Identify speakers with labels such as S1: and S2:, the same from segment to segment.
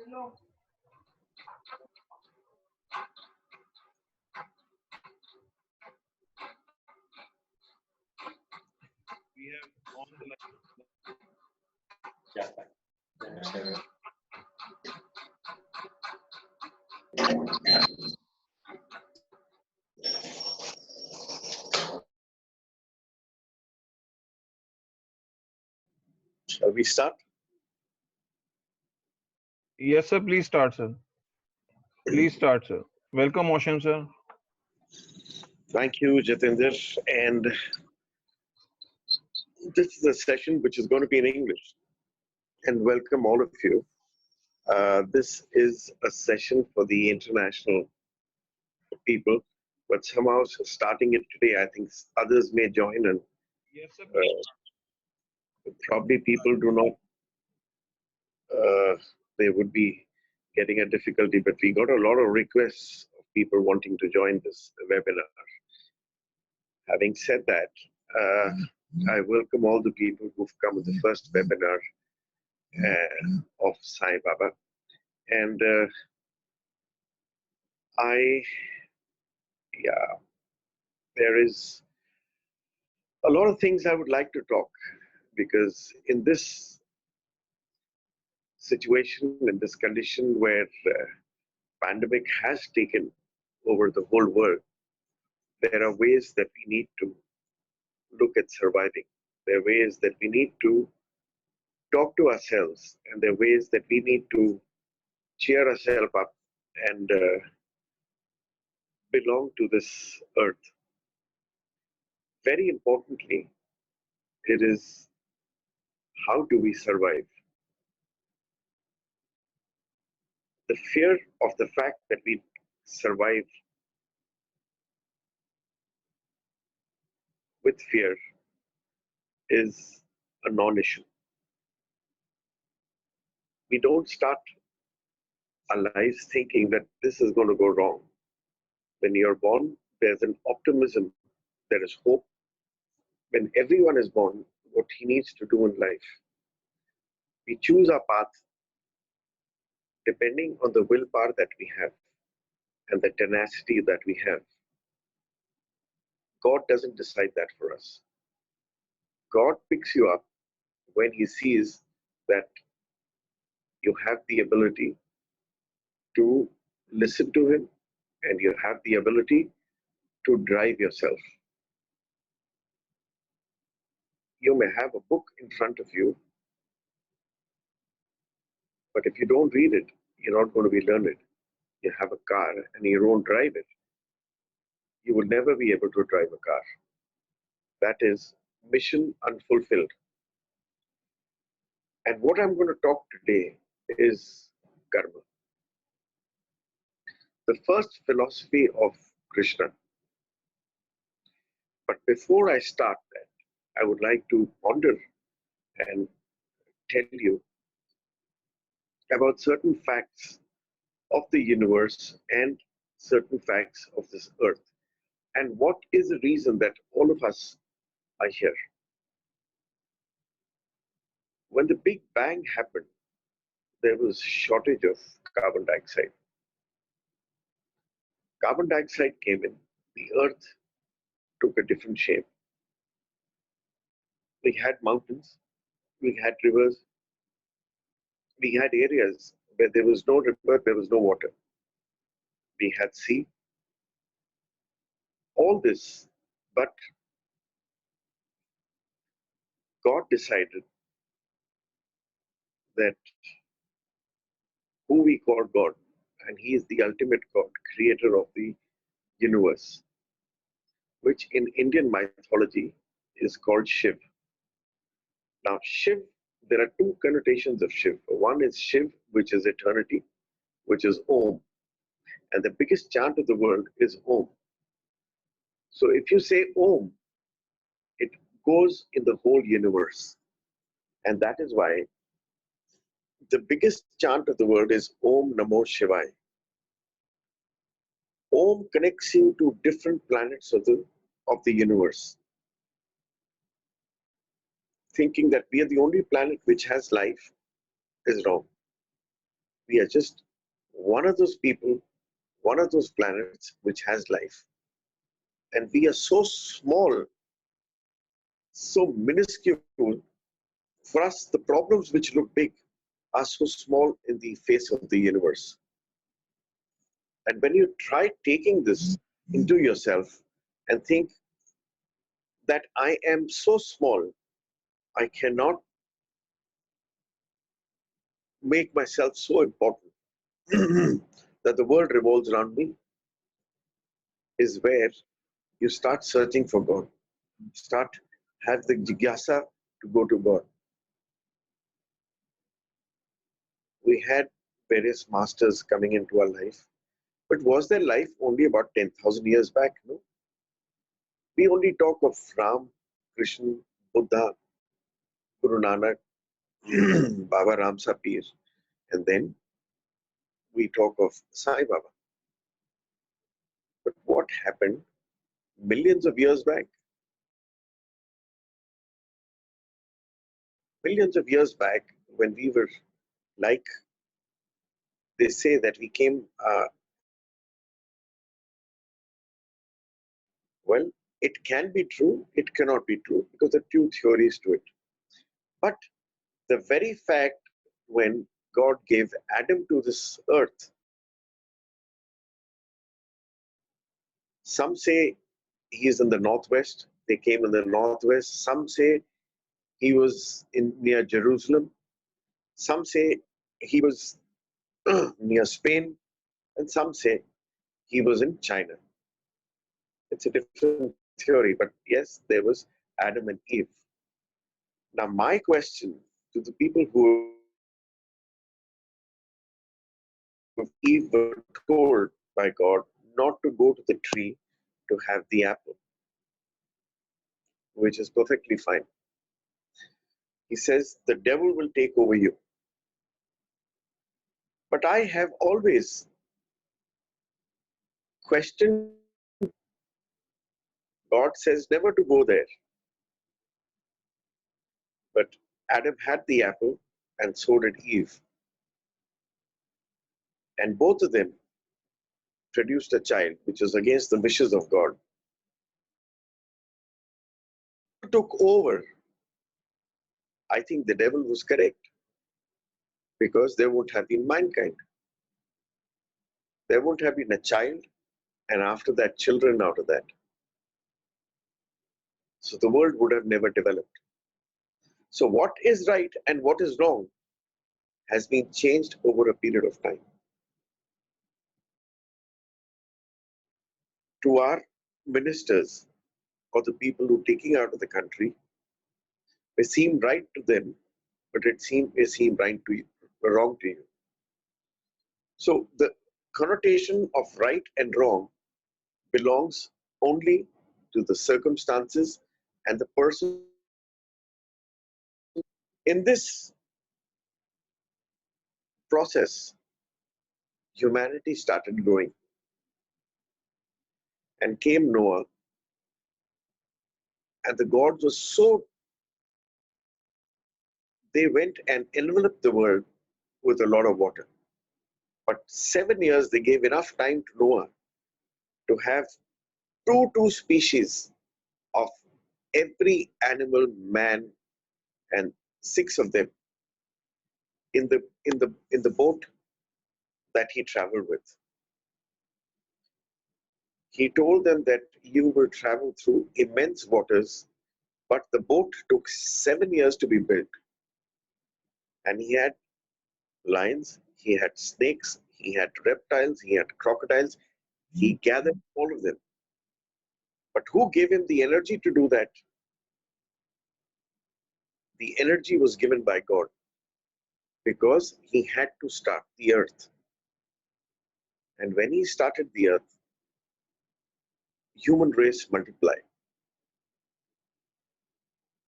S1: We have on the
S2: Yeah. Shall we start?
S1: Yes, sir. Please start, sir. Please start, sir. Welcome, Aushim, sir.
S2: Thank you, Jatinder. And this is a session which is going to be in English. And welcome all of you. This is a session for the international people, but somehow starting it today, I think others may join, and
S1: Yes, sir.
S2: probably people do not, they would be getting a difficulty, but we got a lot of requests of people wanting to join this webinar. Having said that, I welcome all the people who've come to the first webinar of Sai Baba. And there is a lot of things I would like to talk, because in this situation, in this condition where pandemic has taken over the whole world, there are ways that we need to look at surviving. There are ways that we need to talk to ourselves, and there are ways that we need to cheer ourselves up and belong to this earth. Very importantly, it is how do we survive? The fear of the fact that we survive with fear is a non-issue. We don't start our lives thinking that this is going to go wrong. When you're born, there's an optimism, there is hope. When everyone is born, what he needs to do in life, we choose our path depending on the willpower that we have and the tenacity that we have. God doesn't decide that for us. God picks you up when he sees that you have the ability to listen to him and you have the ability to drive yourself. You may have a book in front of you, but if you don't read it, you're not going to be learned. You have a car and you don't drive it, you will never be able to drive a car. That is mission unfulfilled. And what I'm going to talk today is karma, the first philosophy of Krishna. But before I start that, I would like to ponder and tell you about certain facts of the universe and certain facts of this earth. And what is the reason that all of us are here? When the Big Bang happened, there was shortage of carbon dioxide. Carbon dioxide came in, the earth took a different shape. We had mountains, we had rivers, we had areas where there was no river, there was no water. We had sea. All this, but God decided that who we call God, and he is the ultimate God, creator of the universe, which in Indian mythology is called Shiv. Now, Shiv, there are two connotations of Shiv. One is Shiv, which is eternity, which is Om. And the biggest chant of the world is Om. So if you say Om, it goes in the whole universe. And that is why the biggest chant of the world is Om Namo Shivaya. Om connects you to different planets of the universe. Thinking that we are the only planet which has life is wrong. We are just one of those people, one of those planets which has life. And we are so small, so minuscule. For us, the problems which look big are so small in the face of the universe. And when you try taking this into yourself and think that I am so small, I cannot make myself so important that the world revolves around me, is where you start searching for God. Start have the jigyasa to go to God. We had various masters coming into our life, but was their life only about 10,000 years back? No. We only talk of Ram, Krishna, Buddha, Guru Nanak, Baba Ramsa Peer, and then we talk of Sai Baba. But what happened millions of years back? Millions of years back, when we were like, they say that we came, well, it can be true, it cannot be true, because there are two theories to it. But the very fact when God gave Adam to this earth, some say he is in the northwest, they came in the northwest. Some say he was in near Jerusalem. Some say he was near Spain, and some say he was in China. It's a different theory, but yes, there was Adam and Eve. Now, my question to the people who Eve were told by God not to go to the tree to have the apple, which is perfectly fine. He says the devil will take over you. But I have always questioned. God says never to go there. But Adam had the apple, and so did Eve. And both of them produced a child, which was against the wishes of God. Took over. I think the devil was correct, because there would have been mankind. There would have been a child, and after that, children out of that. So the world would have never developed. So what is right and what is wrong has been changed over a period of time. To our ministers or the people who are taking out of the country, may seem right to them, but may seem right to you, wrong to you. So the connotation of right and wrong belongs only to the circumstances and the person. In this process, humanity started growing, and came Noah, and the gods were so, they went and enveloped the world with a lot of water. But 7 years they gave enough time to Noah to have two species of every animal, man, and six of them in the boat that he traveled with. He told them that you will travel through immense waters, but the boat took 7 years to be built. And he had lions, he had snakes, he had reptiles, he had crocodiles. He gathered all of them. But who gave him the energy to do that? The energy was given by God, because he had to start the earth. And when he started the earth, human race multiplied.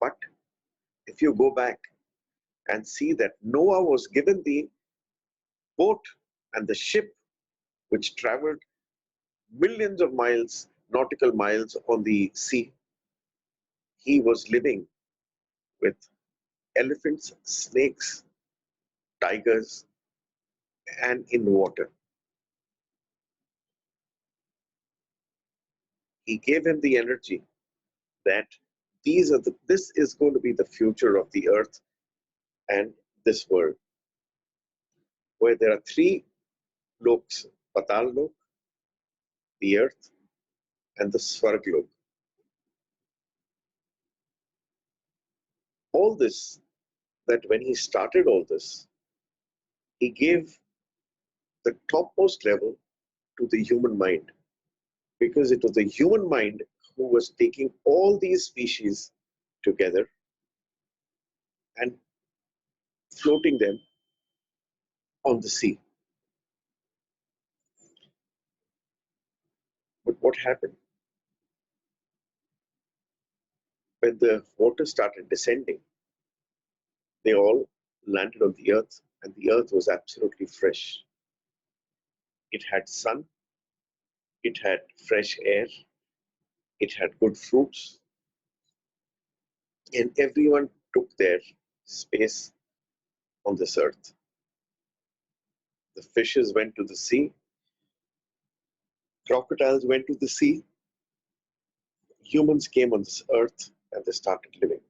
S2: But if you go back and see that Noah was given the boat and the ship which traveled millions of miles, nautical miles on the sea, he was living with elephants, snakes, tigers, and in water. He gave him the energy that this is going to be the future of the earth and this world, where there are three loks: Patal lok, the earth, and the Swarg lok. All this, that when he started all this, he gave the topmost level to the human mind, because it was the human mind who was taking all these species together and floating them on the sea. But what happened? When the water started descending, they all landed on the earth, and the earth was absolutely fresh. It had sun, it had fresh air, it had good fruits, and everyone took their space on this earth. The fishes went to the sea, crocodiles went to the sea, humans came on this earth and they started living.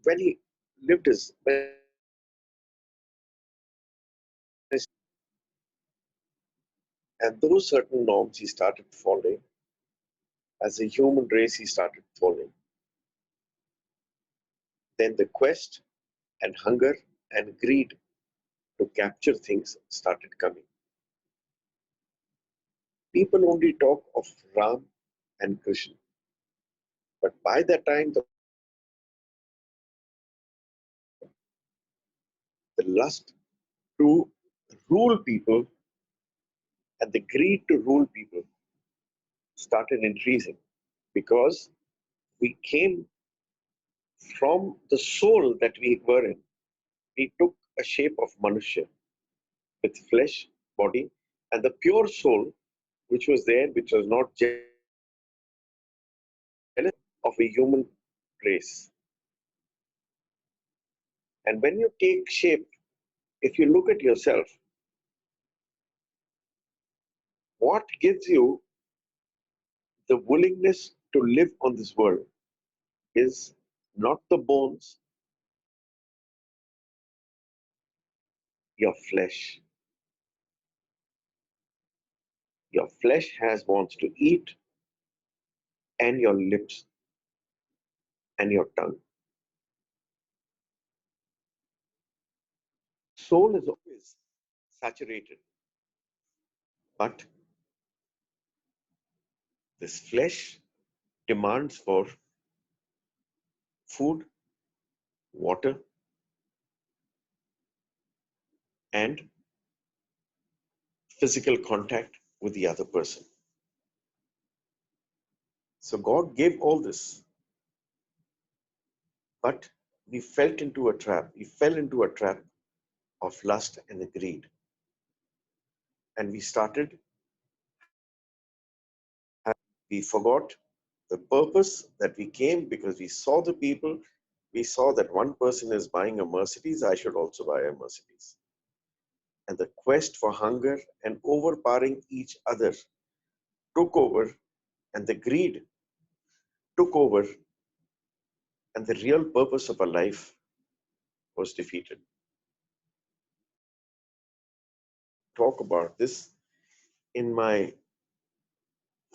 S2: When he lived his, and those certain norms he started following, as a human race he started following, then the quest and hunger and greed to capture things started coming. People only talk of Ram and Krishna, but by that time the lust to rule people and the greed to rule people started increasing, because we came from the soul that we were in. We took a shape of Manushya with flesh, body, and the pure soul which was there, which was not jealous of a human race. And when you take shape, if you look at yourself, what gives you the willingness to live on this world is not the bones, your flesh. Your flesh has wants to eat, and your lips and your tongue. Soul is always saturated, but this flesh demands for food, water, and physical contact with the other person. So God gave all this, but we fell into a trap. We fell into a trap of lust and greed. And we started, we forgot the purpose that we came, because we saw the people, we saw that one person is buying a Mercedes, I should also buy a Mercedes. And the quest for hunger and overpowering each other took over, and the greed took over, and the real purpose of our life was defeated. Talk about this in my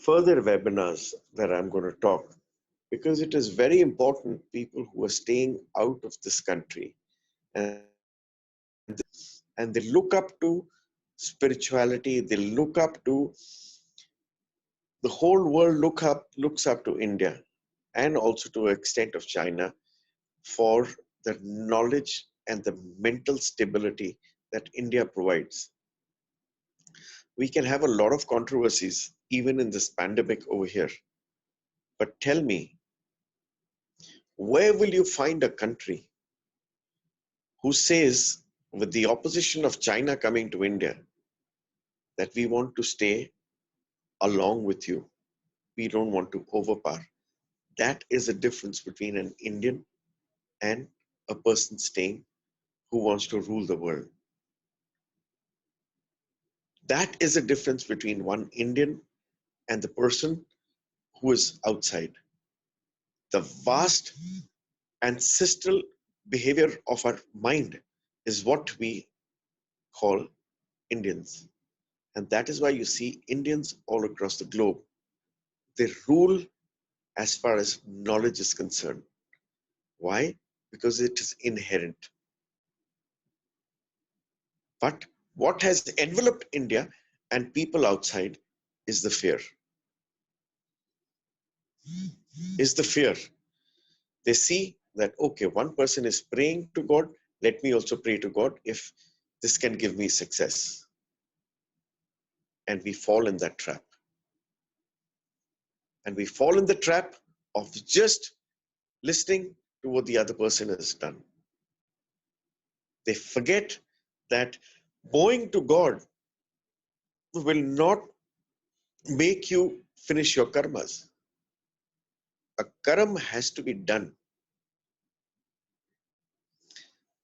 S2: further webinars where I'm going to talk, because it is very important, people who are staying out of this country and they look up to spirituality, they look up to the whole world, looks up to India and also to an extent of China for the knowledge and the mental stability that India provides. We can have a lot of controversies even in this pandemic over here, but tell me, where will you find a country who says, with the opposition of China coming to India, that we want to stay along with you, we don't want to overpower? That is the difference between an Indian and a person staying who wants to rule the world. That is the difference between one Indian and the person who is outside. The vast ancestral behavior of our mind is what we call Indians. And that is why you see Indians all across the globe. They rule as far as knowledge is concerned. Why? Because it is inherent. But what has enveloped India and people outside is the fear. Is the fear. They see that, okay, one person is praying to God, let me also pray to God if this can give me success. And we fall in that trap. And we fall in the trap of just listening to what the other person has done. They forget that bowing to God will not make you finish your karmas. A karma has to be done.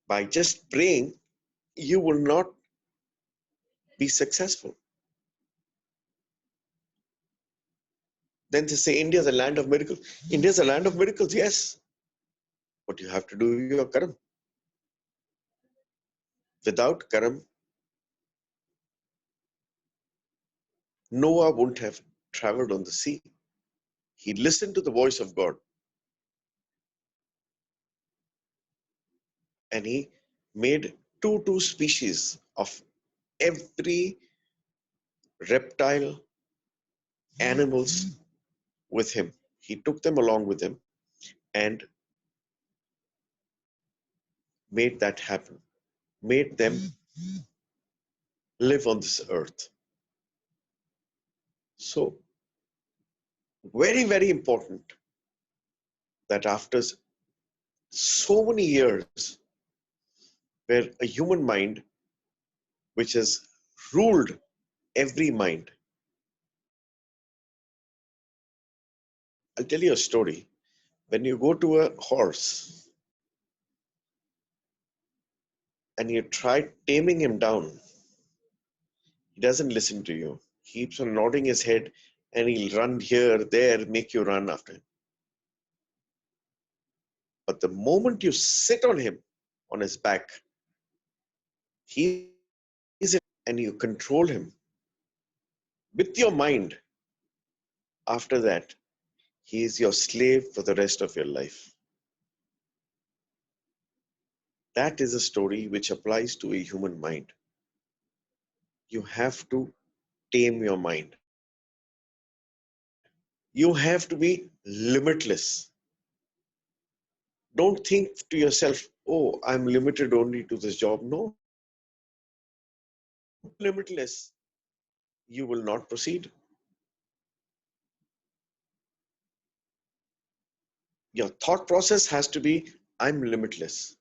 S2: By just praying, you will not be successful. Then they say India is a land of miracles. India is a land of miracles, yes. But you have to do your karma. Without karma, Noah wouldn't have traveled on the sea. He listened to the voice of God. And he made two species of every reptile, animals with him. He took them along with him and made that happen, made them live on this earth. So, very, very important that after so many years, where a human mind, which has ruled every mind, I'll tell you a story. When you go to a horse and you try taming him down, he doesn't listen to you. He keeps on nodding his head and he'll run here, there, make you run after him. But the moment you sit on him, on his back, he is it and you control him with your mind. After that, he is your slave for the rest of your life. That is a story which applies to a human mind. You have to tame your mind. You have to be limitless. Don't think to yourself, oh, I'm limited only to this job. No, limitless, you will not proceed. Your thought process has to be, I'm limitless.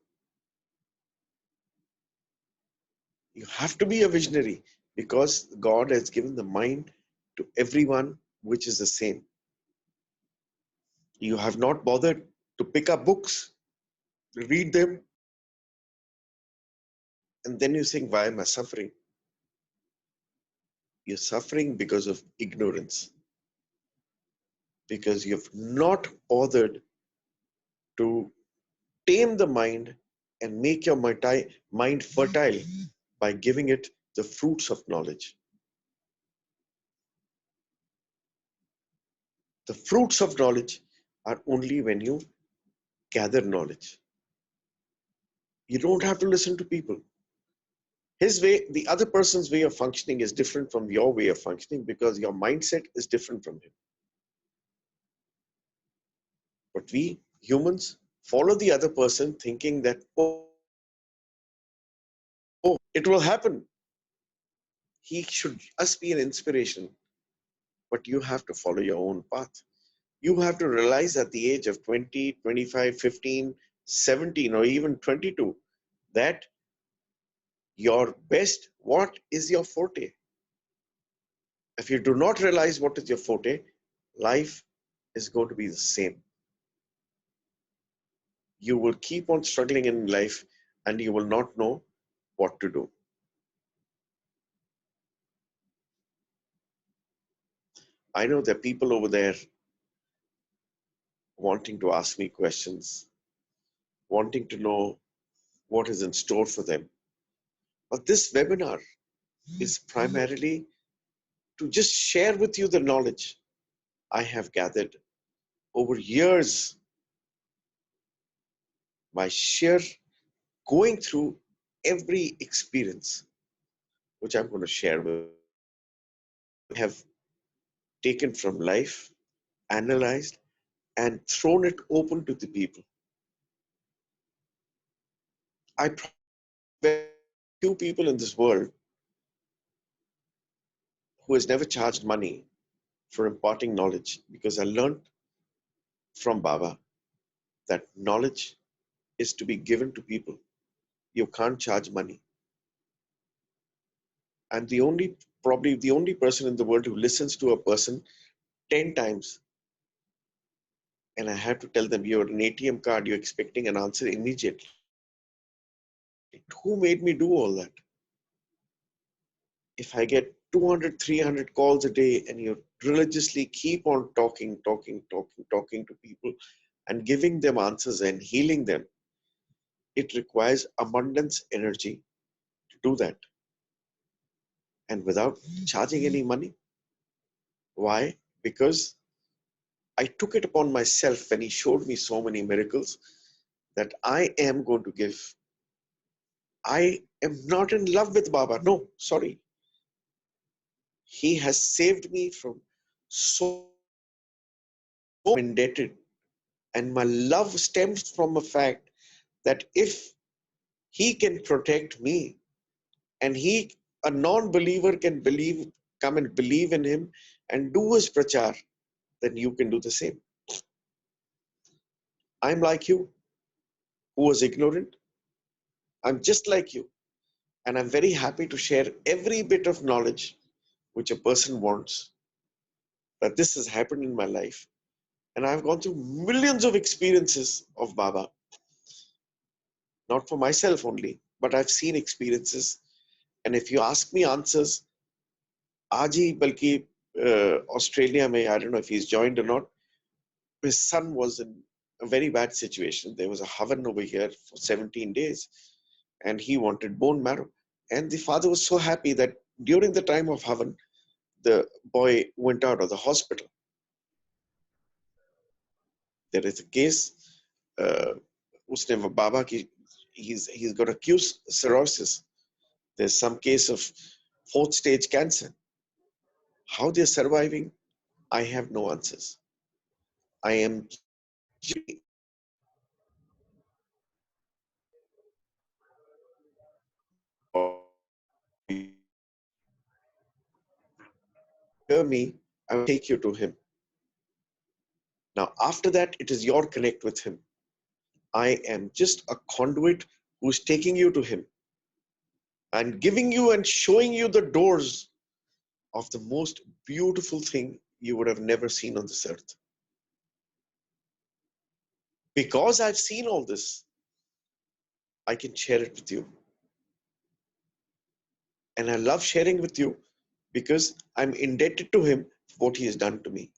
S2: You have to be a visionary because God has given the mind to everyone which is the same. You have not bothered to pick up books, read them, and then you think, why am I suffering? You're suffering because of ignorance, because you've not bothered to tame the mind and make your mind fertile by giving it the fruits of knowledge. The fruits of knowledge are only when you gather knowledge. You don't have to listen to people. His way, the other person's way of functioning is different from your way of functioning because your mindset is different from him. But we humans follow the other person thinking that, oh, it will happen. He should just be an inspiration. But you have to follow your own path. You have to realize at the age of 20, 25, 15, 17, or even 22, that your best, what is your forte? If you do not realize what is your forte, life is going to be the same. You will keep on struggling in life and you will not know what to do. I know there are people over there wanting to ask me questions, wanting to know what is in store for them. But this webinar is primarily to just share with you the knowledge I have gathered over years by sheer going through every experience which I'm going to share with you. I have taken from life, analyzed, and thrown it open to the people. I probably very few people in this world who has never charged money for imparting knowledge, because I learned from Baba that knowledge is to be given to people. You can't charge money. I'm probably the only person in the world who listens to a person 10 times, and I have to tell them, you're an ATM card, you're expecting an answer immediately. Who made me do all that? If I get 200, 300 calls a day and you religiously keep on talking to people and giving them answers and healing them, it requires abundance energy to do that. And without charging any money. Why? Because I took it upon myself when he showed me so many miracles that I am going to give. I am not in love with Baba. No, sorry. He has saved me from so indebted. And my love stems from the fact that if he can protect me and a non-believer can come and believe in him and do his prachaar, then you can do the same. I'm like you, who was ignorant. I'm just like you. And I'm very happy to share every bit of knowledge which a person wants. That this has happened in my life. And I've gone through millions of experiences of Baba. Not for myself only, but I've seen experiences. And if you ask me answers, Aji Balki Australia may, I don't know if he's joined or not, his son was in a very bad situation. There was a havan over here for 17 days and he wanted bone marrow. And the father was so happy that during the time of havan, the boy went out of the hospital. There is a case, usne Baba ki, he's got acute cirrhosis. There's some case of 4th stage cancer. How they're surviving, I have no answers. I am hear me, I will take you to him. Now, after that, it is your connect with him. I am just a conduit who's taking you to him and giving you and showing you the doors of the most beautiful thing you would have never seen on this earth. Because I've seen all this, I can share it with you. And I love sharing with you because I'm indebted to him for what he has done to me.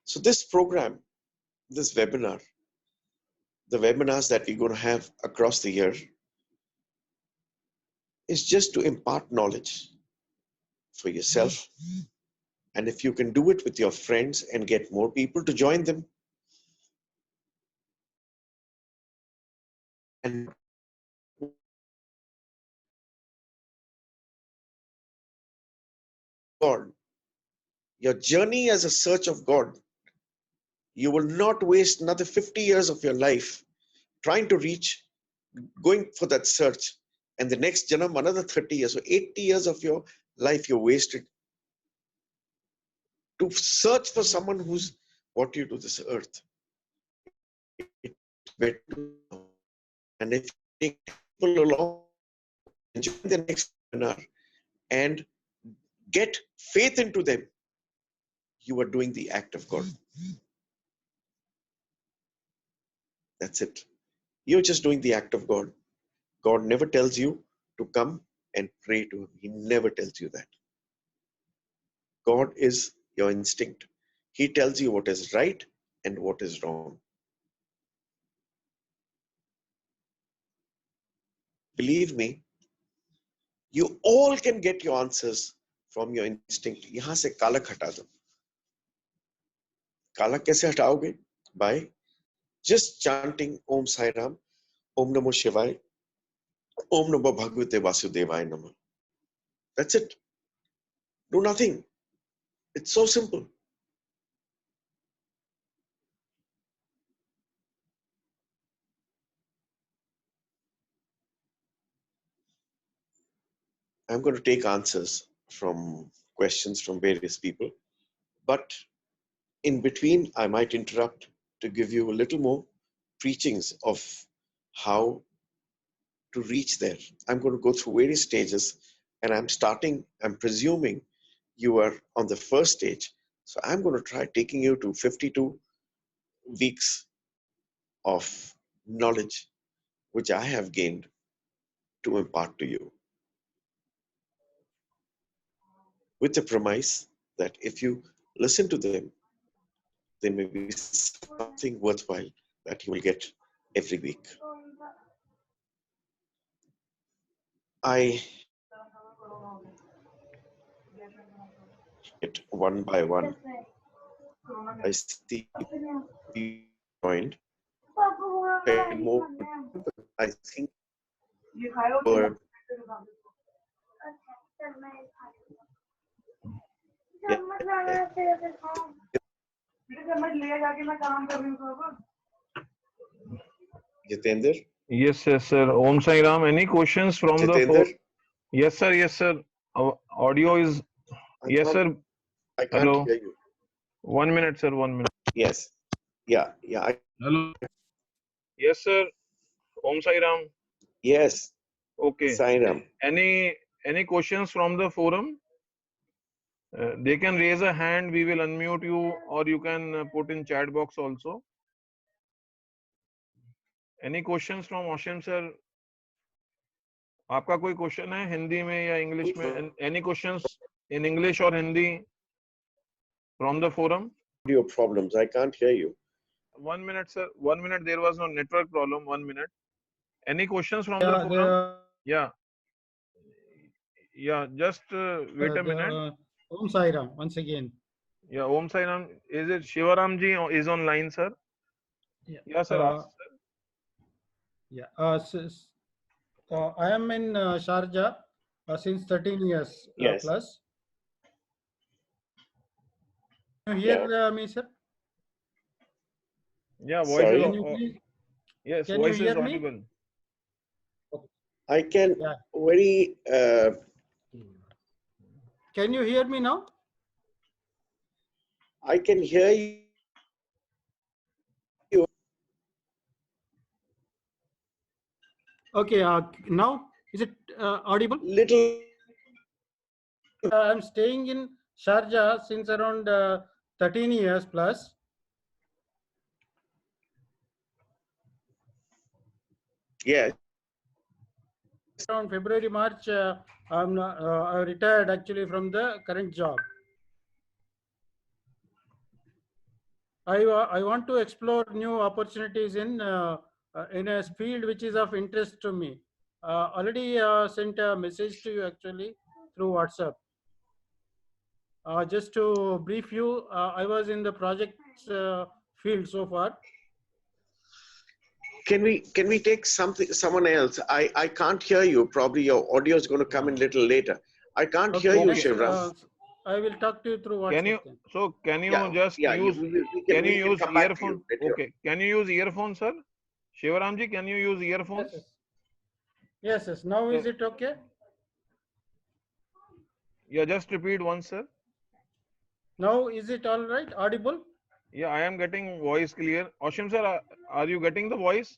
S2: So this program, this webinar, the webinars that we're going to have across the year is just to impart knowledge for yourself. And if you can do it with your friends and get more people to join them, and God, your journey as a search of God, you will not waste another 50 years of your life trying to reach, going for that search. And the next janam, another 30 years, so 80 years of your life you wasted to search for someone who's brought you to this earth. And if you take people along, join the next webinar and get faith into them, you are doing the act of God. That's it. You're just doing the act of God. God never tells you to come and pray to Him. He never tells you that. God is your instinct. He tells you what is right and what is wrong. Believe me, you all can get your answers from your instinct. यहाँ से कालक हटा दो. कालक कैसे हटाओगे? By just chanting Om Sai Ram, Om Namo Shivaya, Om Namo Bhagavate Vasudevaya Namah. That's it. Do nothing. It's so simple. I'm going to take answers from questions from various people, but in between, I might interrupt to give you a little more preachings of how to reach there. I'm going to go through various stages, and I'm presuming you are on the first stage. So I'm going to try taking you to 52 weeks of knowledge, which I have gained to impart to you, with the premise that if you listen to them, there may be something worthwhile that you will get every week. I it one by one. I see joined. More, I think word. Jitendra?
S1: Yes, yes, sir. Om Sai Ram. Any questions from the
S2: Jitendra?
S1: Yes, sir. Yes, sir. Audio is. Yes, sir.
S2: I can't
S1: Hello.
S2: hear you.
S1: 1 minute, sir. 1 minute.
S2: Yes. Yeah.
S1: Hello. Yes, sir. Om Sai Ram.
S2: Yes.
S1: Okay.
S2: Sai Ram.
S1: Any questions from the forum? They can raise a hand. We will unmute you, or you can put in chat box also. Any questions from Aushim sir? आपका कोई question है हिंदी में या English में? Any questions in English or Hindi from the forum?
S2: Audio problems. I can't hear you.
S1: 1 minute, sir. 1 minute. There was no network problem. 1 minute. Any questions from the forum? Yeah. Yeah. Just wait a minute.
S3: Om Sai Ram once again.
S1: Yeah. Om Sai Ram. Is it Shivaram Ji is online, sir? Yeah, sir. Ask, sir.
S3: Yeah. I am in Sharjah since 13 years
S2: Yes.
S3: plus. Can you hear me, sir?
S1: Yeah, voice
S2: Sorry?
S1: is yes,
S3: Can
S1: voice
S3: you
S1: is
S3: hear me?
S1: audible.
S2: I can
S3: Yeah.
S2: very.
S3: Can you hear me now?
S2: I can hear you.
S3: Okay. Now is it audible?
S2: Little.
S3: I'm staying in Sharjah since around 13 years plus.
S2: Yes.
S3: Around February, March, I retired actually from the current job. I want to explore new opportunities in a field which is of interest to me. Already sent a message to you actually through WhatsApp. Just to brief you, I was in the projects field so far.
S2: Can we take someone else? I can't hear you. Probably your audio is going to come in a little later. I can't hear you,
S3: next,
S2: Shivram.
S3: I will talk to you through WhatsApp.
S1: Can you just use
S2: can
S1: use
S2: come back to
S1: earphone?
S2: you
S1: Okay. Can you use earphone, sir? Shivaram ji, can you use earphones?
S3: Yes. Now is it okay?
S1: Yeah, just repeat once, sir.
S3: Now is it all right? Audible?
S1: Yeah, I am getting voice clear. Aushim sir, are you getting the voice?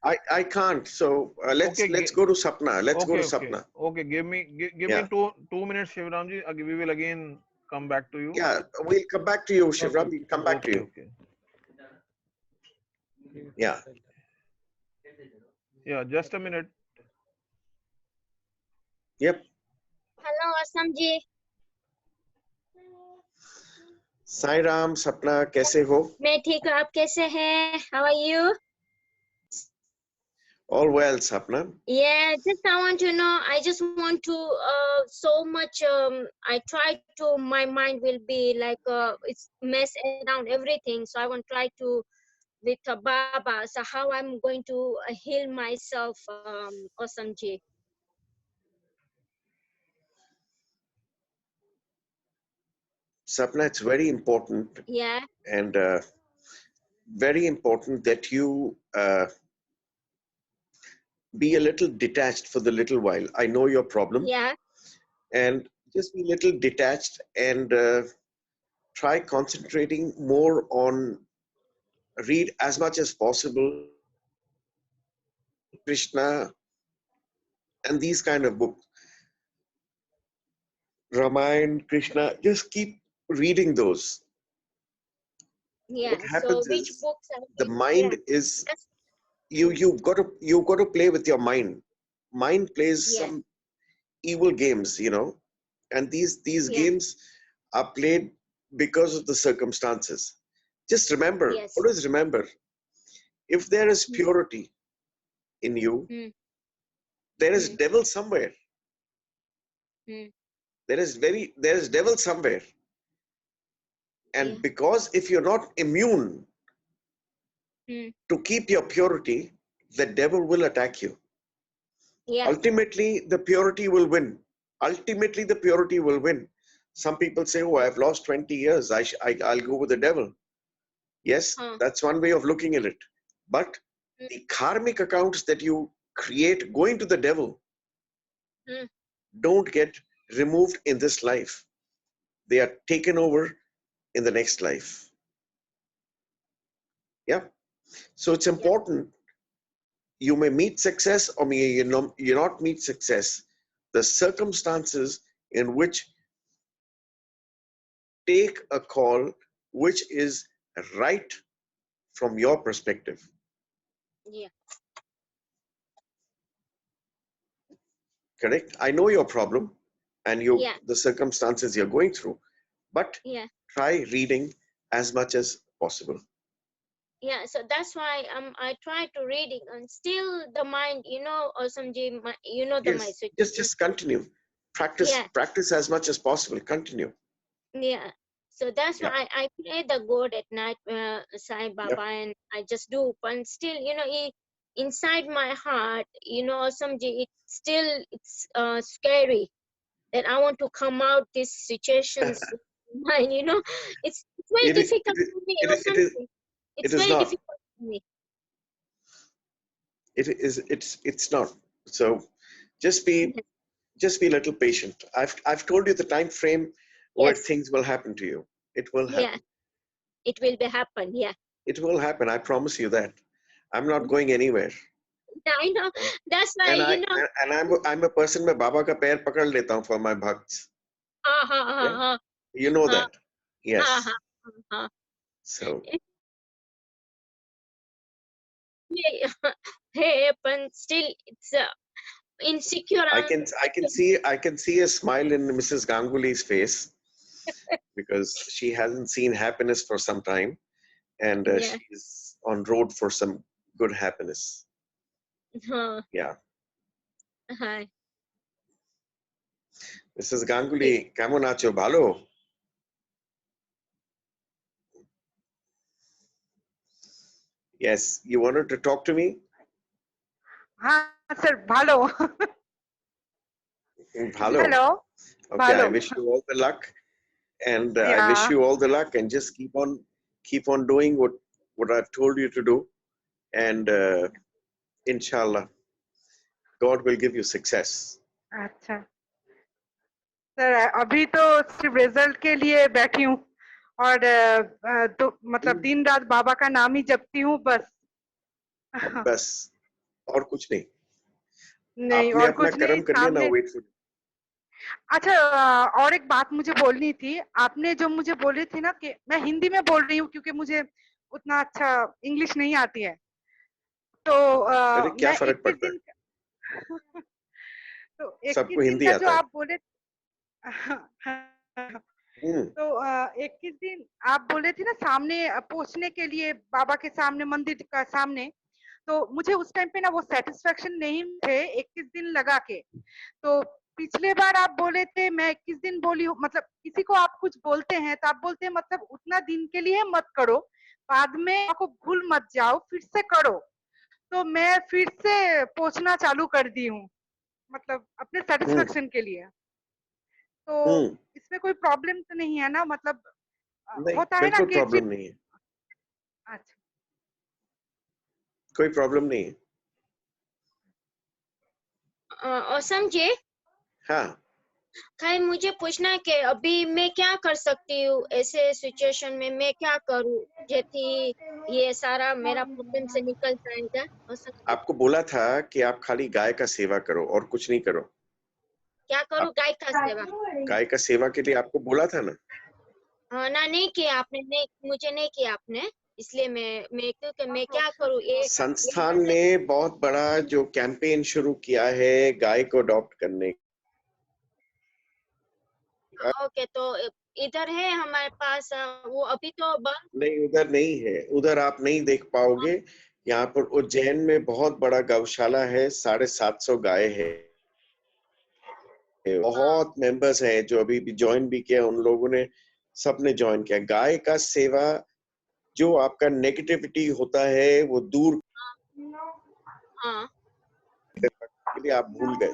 S2: I can't. So let's go to Sapna. Let's go to Sapna.
S1: Okay, give me two minutes, Shivaram ji. We will again come back to you.
S2: Yeah, we'll come back to you, Shivram. We'll come back to you.
S1: Okay.
S2: Yeah.
S1: Yeah, just a minute.
S2: Yep.
S4: Hello Asam ji.
S2: Sai Ram, Sapna, कैसे हो?
S4: मैं ठीक हूँ, आप कैसे हैं? How are you?
S2: All well, Sapna.
S4: Yeah, just I want to know. I just want to so much. I try to. My mind will be like it's mess around everything. So I want to try to with Baba. So how I'm going to heal myself, Awesome Ji.
S2: Sapna, it's very important
S4: Yeah,
S2: and very important that you be a little detached for the little while. I know your problem,
S4: yeah,
S2: and just be a little detached and try concentrating more on read as much as possible Krishna and these kind of books. Ramayana, Krishna, just keep reading those.
S4: yeah.
S2: What
S4: So
S2: happens
S4: which
S2: is
S4: books are
S2: the
S4: yeah,
S2: mind is
S4: that's,
S2: you've got to play with your mind. Mind plays
S4: yeah,
S2: some evil games, you know, and these
S4: yeah,
S2: games are played because of the circumstances. Just remember,
S4: yes.
S2: always remember, if there is
S4: Mm,
S2: purity in you,
S4: mm,
S2: there is
S4: mm,
S2: devil somewhere.
S4: mm,
S2: There is devil somewhere.
S4: yeah.
S2: And because if you're not immune
S4: Mm,
S2: to keep your purity, the devil will attack you.
S4: yeah.
S2: Ultimately, the purity will win. Ultimately, the purity will win. Some people say, oh, I've lost 20 years. I'll go with the devil. Yes,
S4: Huh.
S2: that's one way of looking at it. But
S4: Mm,
S2: the karmic accounts that you create going to the devil
S4: mm,
S2: don't get removed in this life. They are taken over in the next life. Yeah. So it's
S4: yeah.
S2: important. You may meet success or may you not meet success. The circumstances in which take a call which is right from your perspective.
S4: Yeah.
S2: Correct? I know your problem and
S4: Yeah.
S2: the circumstances you're going through, but
S4: Yeah.
S2: try reading as much as possible.
S4: Yeah. So that's why I try to reading and still the mind, Awesome Ji, my
S2: Yes,
S4: situation.
S2: just continue.
S4: Yeah.
S2: Practice as much as possible. Continue.
S4: Yeah. So that's
S2: Yeah.
S4: why I play the God at night, Sai
S2: Yeah.
S4: Baba, and I just do. But still, inside my heart, Awesome Ji, it's scary that I want to come out these situations. Mine, it's very
S2: It, it,
S4: difficult
S2: it,
S4: for me,
S2: it
S4: Awesome
S2: is
S4: Ji.
S2: it
S4: It's
S2: is
S4: very
S2: not.
S4: difficult for me.
S2: It's not. So just be a little patient. I've told you the time frame where
S4: Yes.
S2: things will happen to you. It will
S4: Yeah.
S2: happen.
S4: It will be happen. Yeah.
S2: It will happen. I promise you that. I'm not going anywhere.
S4: I know.
S2: And
S4: That's why,
S2: and I and I'm a person में बाबा का पैर पकड़ लेता हूँ for my bhakts.
S4: ha ha
S2: Yeah,
S4: ha
S2: you know
S4: ha
S2: that.
S4: ha
S2: Yes.
S4: ha ha.
S2: So
S4: Hey, but still, it's insecure.
S2: I can see a smile in Mrs. Ganguly's face because she hasn't seen happiness for some time, and
S4: Yeah.
S2: she's on road for some good happiness.
S4: Huh.
S2: Yeah,
S4: Hi.
S2: Mrs. Ganguly, কেমন আছো? ভালো? Yes, you wanted to talk to me?
S5: हाँ sir ভালো
S2: ভালো.
S5: Hello
S2: Okay,
S5: ভালো
S2: I wish you all the luck, and I
S5: Yeah.
S2: wish you all the luck, and just keep on doing what I've told you to do, and inshallah, God will give you success.
S5: अच्छा sir अभी तो सिर्फ result के लिए बैठी हूँ और तो मतलब दिन रात बाबा का नाम ही जपती हूँ बस
S2: बस और कुछ नहीं.
S5: नहीं
S2: आपने
S5: और
S2: अपना
S5: कुछ नहीं
S2: कर्म कर लिया ना,
S5: सामने
S2: वेट फॉर.
S5: अच्छा और एक बात मुझे बोलनी थी आपने जो मुझे बोली थी ना कि मैं हिंदी में बोल रही हूँ क्योंकि मुझे उतना अच्छा इंग्लिश नहीं आती है तो
S2: अरे क्या
S5: मैं
S2: फर्क
S5: 21
S2: पड़ता है,
S5: दिन तो 21
S2: सबको
S5: दिन
S2: हिंदी
S5: का जो
S2: आता है।
S5: आप बोले तो 21 दिन आप बोले थे ना सामने पहुंचने के लिए बाबा के सामने, मंदिर का सामने, तो मुझे उस टाइम पे ना वो सेटिस्फेक्शन नहीं थे 21 दिन लगा के। तो पिछले बार आप बोले थे मैं 21 दिन बोली हूँ, मतलब किसी को आप कुछ बोलते हैं तो आप बोलते हैं मतलब उतना दिन के लिए मत करो, बाद में आपको भूल मत जाओ, फिर से करो। तो मैं फिर से पहुंचना चालू कर दी हूँ, मतलब अपने सेटिस्फेक्शन के लिए। तो इसमें कोई प्रॉब्लम तो नहीं है ना, मतलब
S2: नहीं,
S5: होता है ना
S2: बिल्कुल
S5: कि फिर।
S2: प्रॉब्लम नहीं है,
S5: अच्छा,
S2: कोई प्रॉब्लम नहीं है।
S4: औसम जी,
S2: हाँ,
S4: खाली मुझे पूछना है कि अभी मैं क्या कर सकती हूँ ऐसे सिचुएशन में, मैं क्या करूँ जेथी ये सारा मेरा प्रॉब्लम से निकल जाएगा। औसम जी,
S2: आपको बोला था कि आप खाली गाय का सेवा करो और कुछ नहीं करो।
S4: क्या करूँ?
S2: आप
S4: गाय का सेवा?
S2: गाय का सेवा के लिए आपको बोला था ना।
S4: हाँ ना, नहीं किया आपने, नहीं मुझे नहीं किया आपने, इसलिए मैं क्योंकि मैं क्या करूँ ये
S2: संस्थान ने बहुत बड़ा जो कैंपेन शुरू किया है गाय को अडॉप्ट करने का।
S4: ओके, तो इधर है हमारे पास, वो अभी तो बंद।
S2: नहीं, उधर नहीं है, उधर आप नहीं देख पाओगे। यहाँ पर उज्जैन में बहुत बड़ा गौशाला है, 750 गाय है, बहुत मेंबर्स हैं जो अभी भी ज्वाइन भी किया, उन लोगों ने सबने ज्वाइन किया। गाय का सेवा, जो आपका नेगेटिविटी होता है वो दूर
S4: हाँ,
S2: के लिए आप भूल गए।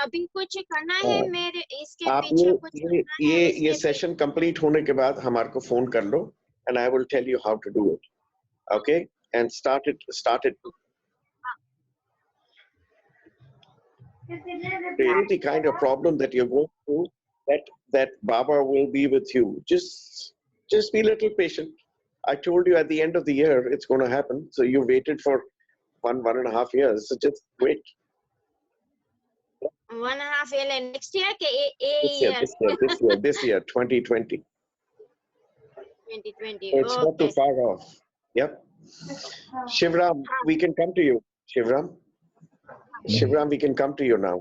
S4: अभी कुछ करना है
S2: हाँ,
S4: मेरे इसके
S2: आप
S4: पीछे, कुछ करना है
S2: ये
S4: इसके
S2: सेशन कंप्लीट होने के बाद हमारे को फोन कर लो and I will tell you how to do it, okay? And start it the kind of problem that you're going through, that Baba will be with you. Just be a little patient. I told you at the end of the year it's going to happen. So you waited for 1.5 years. So just wait.
S4: 1.5 year next year के
S2: This year, 2020.
S4: 2020.
S2: So it's not too
S4: Okay.
S2: far off. Yep. Shivram, we can come to you. Shivram, we can come to you now.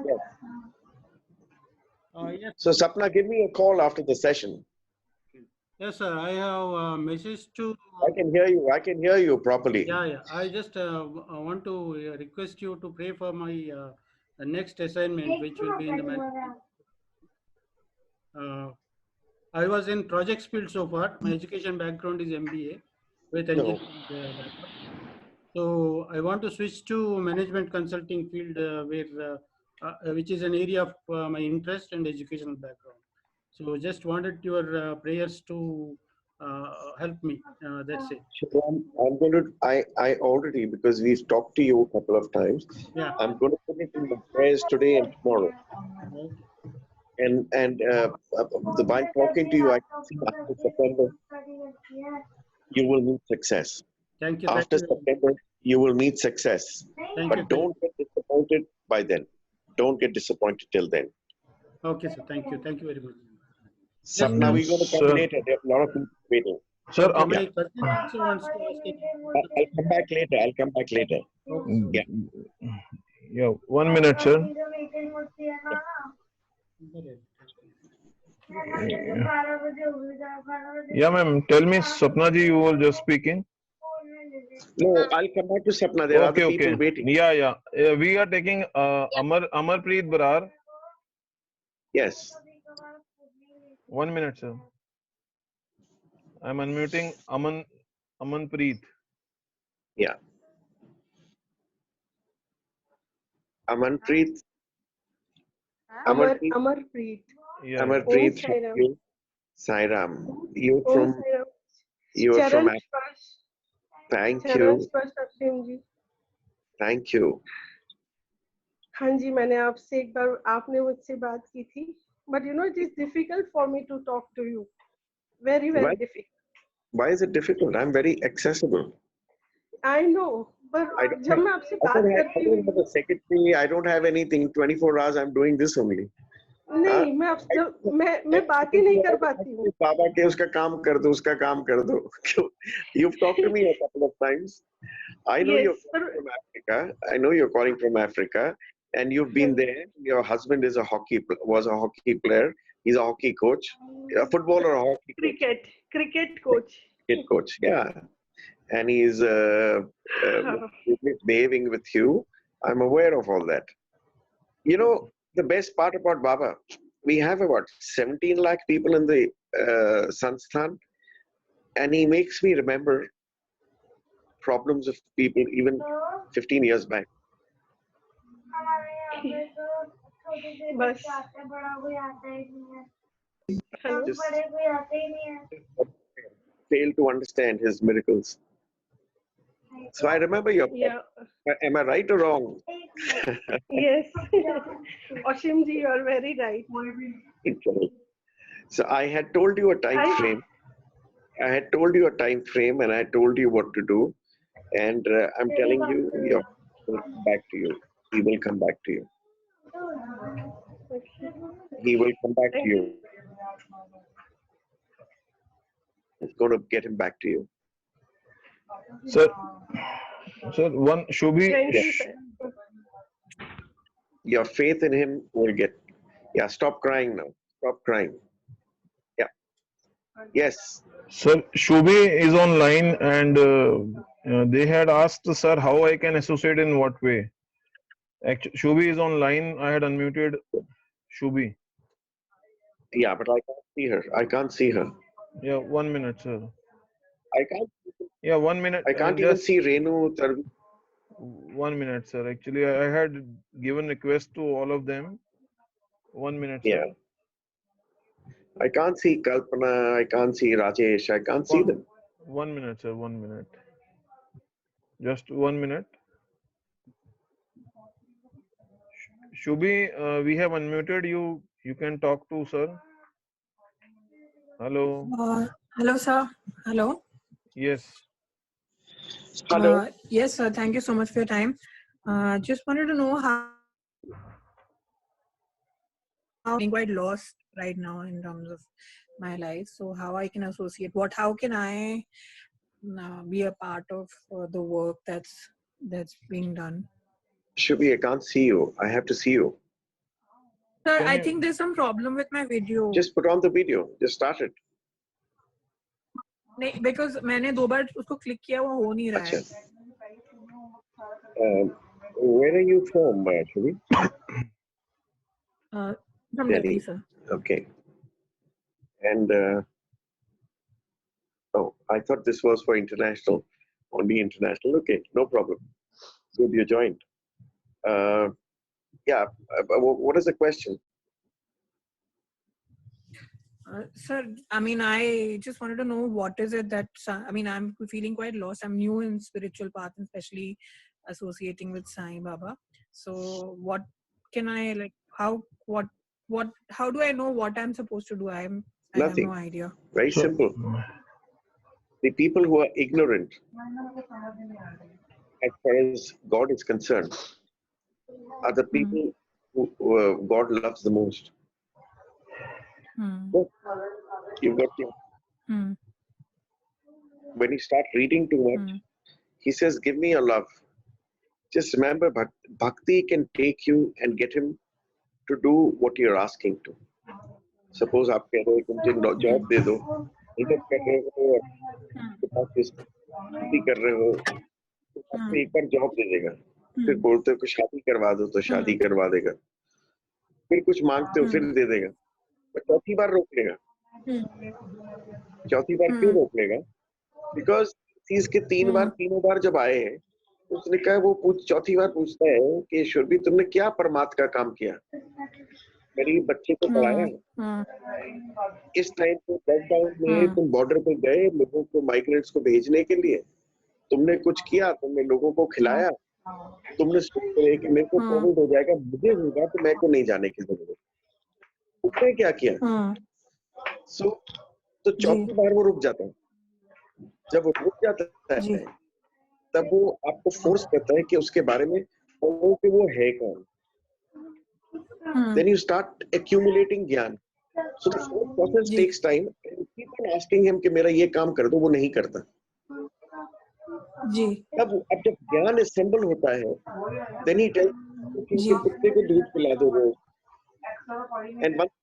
S2: Yes.
S3: Yes,
S2: So Sapna, give me a call after the session.
S3: yes, sir. I have a message to.
S2: I can hear you properly.
S3: Yeah. I just want to request you to pray for my next assignment, which will be in the management. I was in projects field so far. My education background is MBA with engineering background. So I want to switch to management consulting field, which is an area of my interest and educational background. So just wanted your prayers to help me. That's it.
S2: I'm going to, I already, because we've talked to you a couple of times,
S3: Yeah.
S2: I'm going to put it in the prayers today and tomorrow.
S3: Okay.
S2: And by talking to you, I can see after September, you will meet success.
S3: Thank you.
S2: After
S3: Thank you.
S2: September, you will meet success.
S3: Thank
S2: But
S3: you.
S2: don't get disappointed by then. Don't get disappointed till then.
S3: Okay, sir. Thank you. Thank you very much.
S2: Sapna, we're going to come
S1: Sir.
S2: later. There are a lot of people waiting.
S1: Sir,
S3: Okay, my
S2: yeah.
S3: cousin also wants to ask it.
S2: I'll come back later.
S3: Okay.
S1: Yeah, 1 minute, sir. Yeah, ma'am. Tell me, Sapna ji, you were just speaking.
S2: No, I'll come back to Sapna. There are other people waiting.
S1: Yeah. We are taking Amarpreet Barar.
S2: Yes.
S1: 1 minute, sir. I'm unmuting Amanpreet.
S2: Yeah. Amanpreet.
S6: Amarpreet.
S1: Yeah.
S2: Amarpreet,
S6: Om Sai Ram.
S2: you. Sai Ram. You're
S6: Om
S2: from.
S6: Sai Ram.
S2: You're from.
S6: Charan Sparsh.
S2: Thank
S6: Charan
S2: you.
S6: Sparsh Aushim Ji.
S2: Thank you.
S6: हाँ जी, मैंने आपसे एक बार आपने मुझसे बात की थी, but you know it is difficult for me to talk to you. Very
S2: Why?
S6: difficult.
S2: Why is it difficult? I'm very accessible.
S6: I know, but
S2: I don't
S6: जब
S2: have,
S6: मैं आपसे बात करती
S2: I don't have a secretary. I don't have anything. 24 hours. I'm doing this only.
S6: नहीं, मैं आपसे मैं बात ही नहीं कर पाती हूँ।
S2: बाबा के उसका काम कर दो, उसका काम कर दो. You've talked to me a couple of times. I know
S6: Yes,
S2: you're calling from Africa. I know you're calling from Africa, and you've been there. Your husband is was a hockey player. He's a hockey coach, a footballer, or a hockey coach.
S6: cricket coach.
S2: Cricket coach, yeah. And he's behaving with you. I'm aware of all that. You know, the best part about Baba, we have about 17 lakh people in the Sansthan, and he makes me remember problems of people even 15 years back.
S6: बस
S2: Just fail to understand his miracles. So I remember your.
S6: Yeah.
S2: Am I right or wrong?
S6: Yes. Aushim Ji, you are very right.
S2: So I had told you a time frame. I had told you a time frame, and I told you what to do. And I'm telling you, he will come back to you. He will come back to you. He will come back to you. It's going to get him back to you.
S1: Sir, one Shubhi.
S6: Thank you, sir.
S2: Your faith in him will get. Yeah, stop crying now. Stop crying. Yeah. Yes.
S1: Sir, Shubhi is online, and they had asked, sir, how I can associate in what way. Actually, Shubhi is online. I had unmuted Shubhi.
S2: Yeah, but I can't see her. I can't see her.
S1: Yeah, 1 minute, sir.
S2: I can't.
S1: Yeah, 1 minute.
S2: I can't even see Renu.
S1: 1 minute, sir. Actually, I had given request to all of them. 1 minute, sir.
S2: Yeah. I can't see Kalpana. I can't see Rajesh. I can't see them.
S1: 1 minute, sir. 1 minute. Just 1 minute. Shubhi, we have unmuted you. You can talk to sir. Hello.
S7: Hello, sir. Hello.
S1: Yes.
S2: Hello.
S7: Yes, sir. Thank you so much for your time. Just wanted to know how I'm quite lost right now in terms of my life. So how I can associate how can I be a part of the work that's being done?
S2: Shubhi, I can't see you. I have to see you.
S7: Sir, I think there's some problem with my video.
S2: Just put on the video. Just start it.
S7: नहीं, because मैंने 2 बार उसको click किया, वो हो नहीं रहा है.
S2: Where are you from, Shubhi?
S7: From Delhi, sir.
S2: Okay. And oh, I thought this was for international, only international. Okay, no problem. Good, you joined. Yeah. What is the question?
S7: Sir, I mean, I just wanted to know what is it that, I mean, I'm feeling quite lost. I'm new in spiritual path, especially associating with Sai Baba. So what can I, like, how do I know what I'm supposed to do? I have no idea.
S2: Very simple. The people who are ignorant as far as God is concerned are the people who God loves the most. You got your, when you start reading too much, he says, give me your love. Just remember, bhakti can take you and get him to do what you're asking to. Suppose आप कह रहे हो कि मुझे job दे दो, इधर कर रहे हो, शादी कर रहे हो, तो आपको एक बार जॉब दे देगा, फिर बोलते हो कि शादी करवा दो तो शादी करवा देगा, फिर कुछ मांगते हो फिर दे देगा, पर चौथी बार रोक लेगा. चौथी बार क्यों रोक लेगा? बिकॉज चीज के तीनों बार जब आए हैं, उसने कहा वो चौथी बार पूछता है कि ईश्वर भी तुमने क्या परमात्मा का काम किया, मेरे बच्चे को पढ़ाया, इस टाइम पे लॉकडाउन में तुम बॉर्डर पे गए लोगों को, माइग्रेंट्स को भेजने के लिए, तुमने कुछ किया, तुमने लोगों को खिलाया, तुमने सोचा कि मेरे को कोविड हो जाएगा, मुझे होगा तो मेरे को नहीं जाने की जरूरत, तुमने क्या किया? तो चौथी बार वो रुक जाता है. जब वो रुक जाता है तब वो आपको फोर्स करता है कि उसके बारे में बोलो कि वो है कौन. then you start accumulating ज्ञान. So the whole process
S7: ji.
S2: takes time. And keep on asking him कि मेरा ये काम कर दो, वो नहीं करता.
S7: जी.
S2: तब अब जब ज्ञान assemble होता है, then he tells कि
S7: जी.
S2: कुत्ते को दूध पिला दो रोज. And once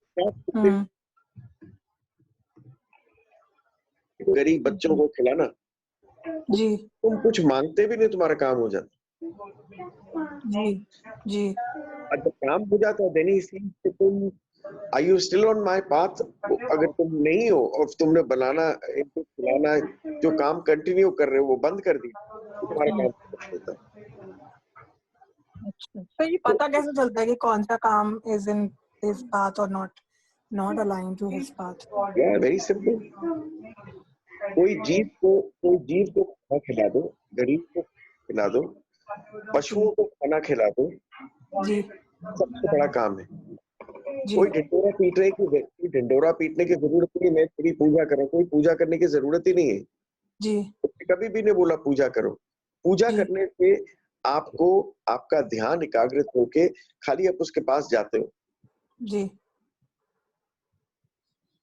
S2: गरीब बच्चों को खिलाना,
S7: जी.
S2: तुम कुछ मांगते भी नहीं, तुम्हारा काम हो जाता.
S7: जी. जी.
S2: और जब काम हो जाता है, then he sees कि तुम Are you still on my path? अगर तुम नहीं हो और तुमने बनाना, इनको खिलाना, जो काम कंटिन्यू कर रहे हो वो बंद कर दिया, तो तुम्हारा काम होता है.
S7: अच्छा. तो ये पता कैसे चलता है कि कौन सा काम is in his path or not aligned to his path?
S2: Yeah, very simple. कोई जीव को खाना खिला दो, गरीब को खिला दो, पशुओं को खाना खिला दो,
S7: जी.
S2: सबसे बड़ा काम है.
S7: जी.
S2: कोई ढिंडोरा पीट रहे कि व्यक्ति ढिंडोरा पीटने की जरूरत नहीं, मैं तेरी पूजा करूं, कोई पूजा करने की जरूरत ही नहीं है.
S7: जी.
S2: कभी भी नहीं बोला पूजा करो. पूजा
S7: जी.
S2: करने से आपको आपका ध्यान एकाग्रित होके खाली आप उसके पास जाते हो.
S7: जी.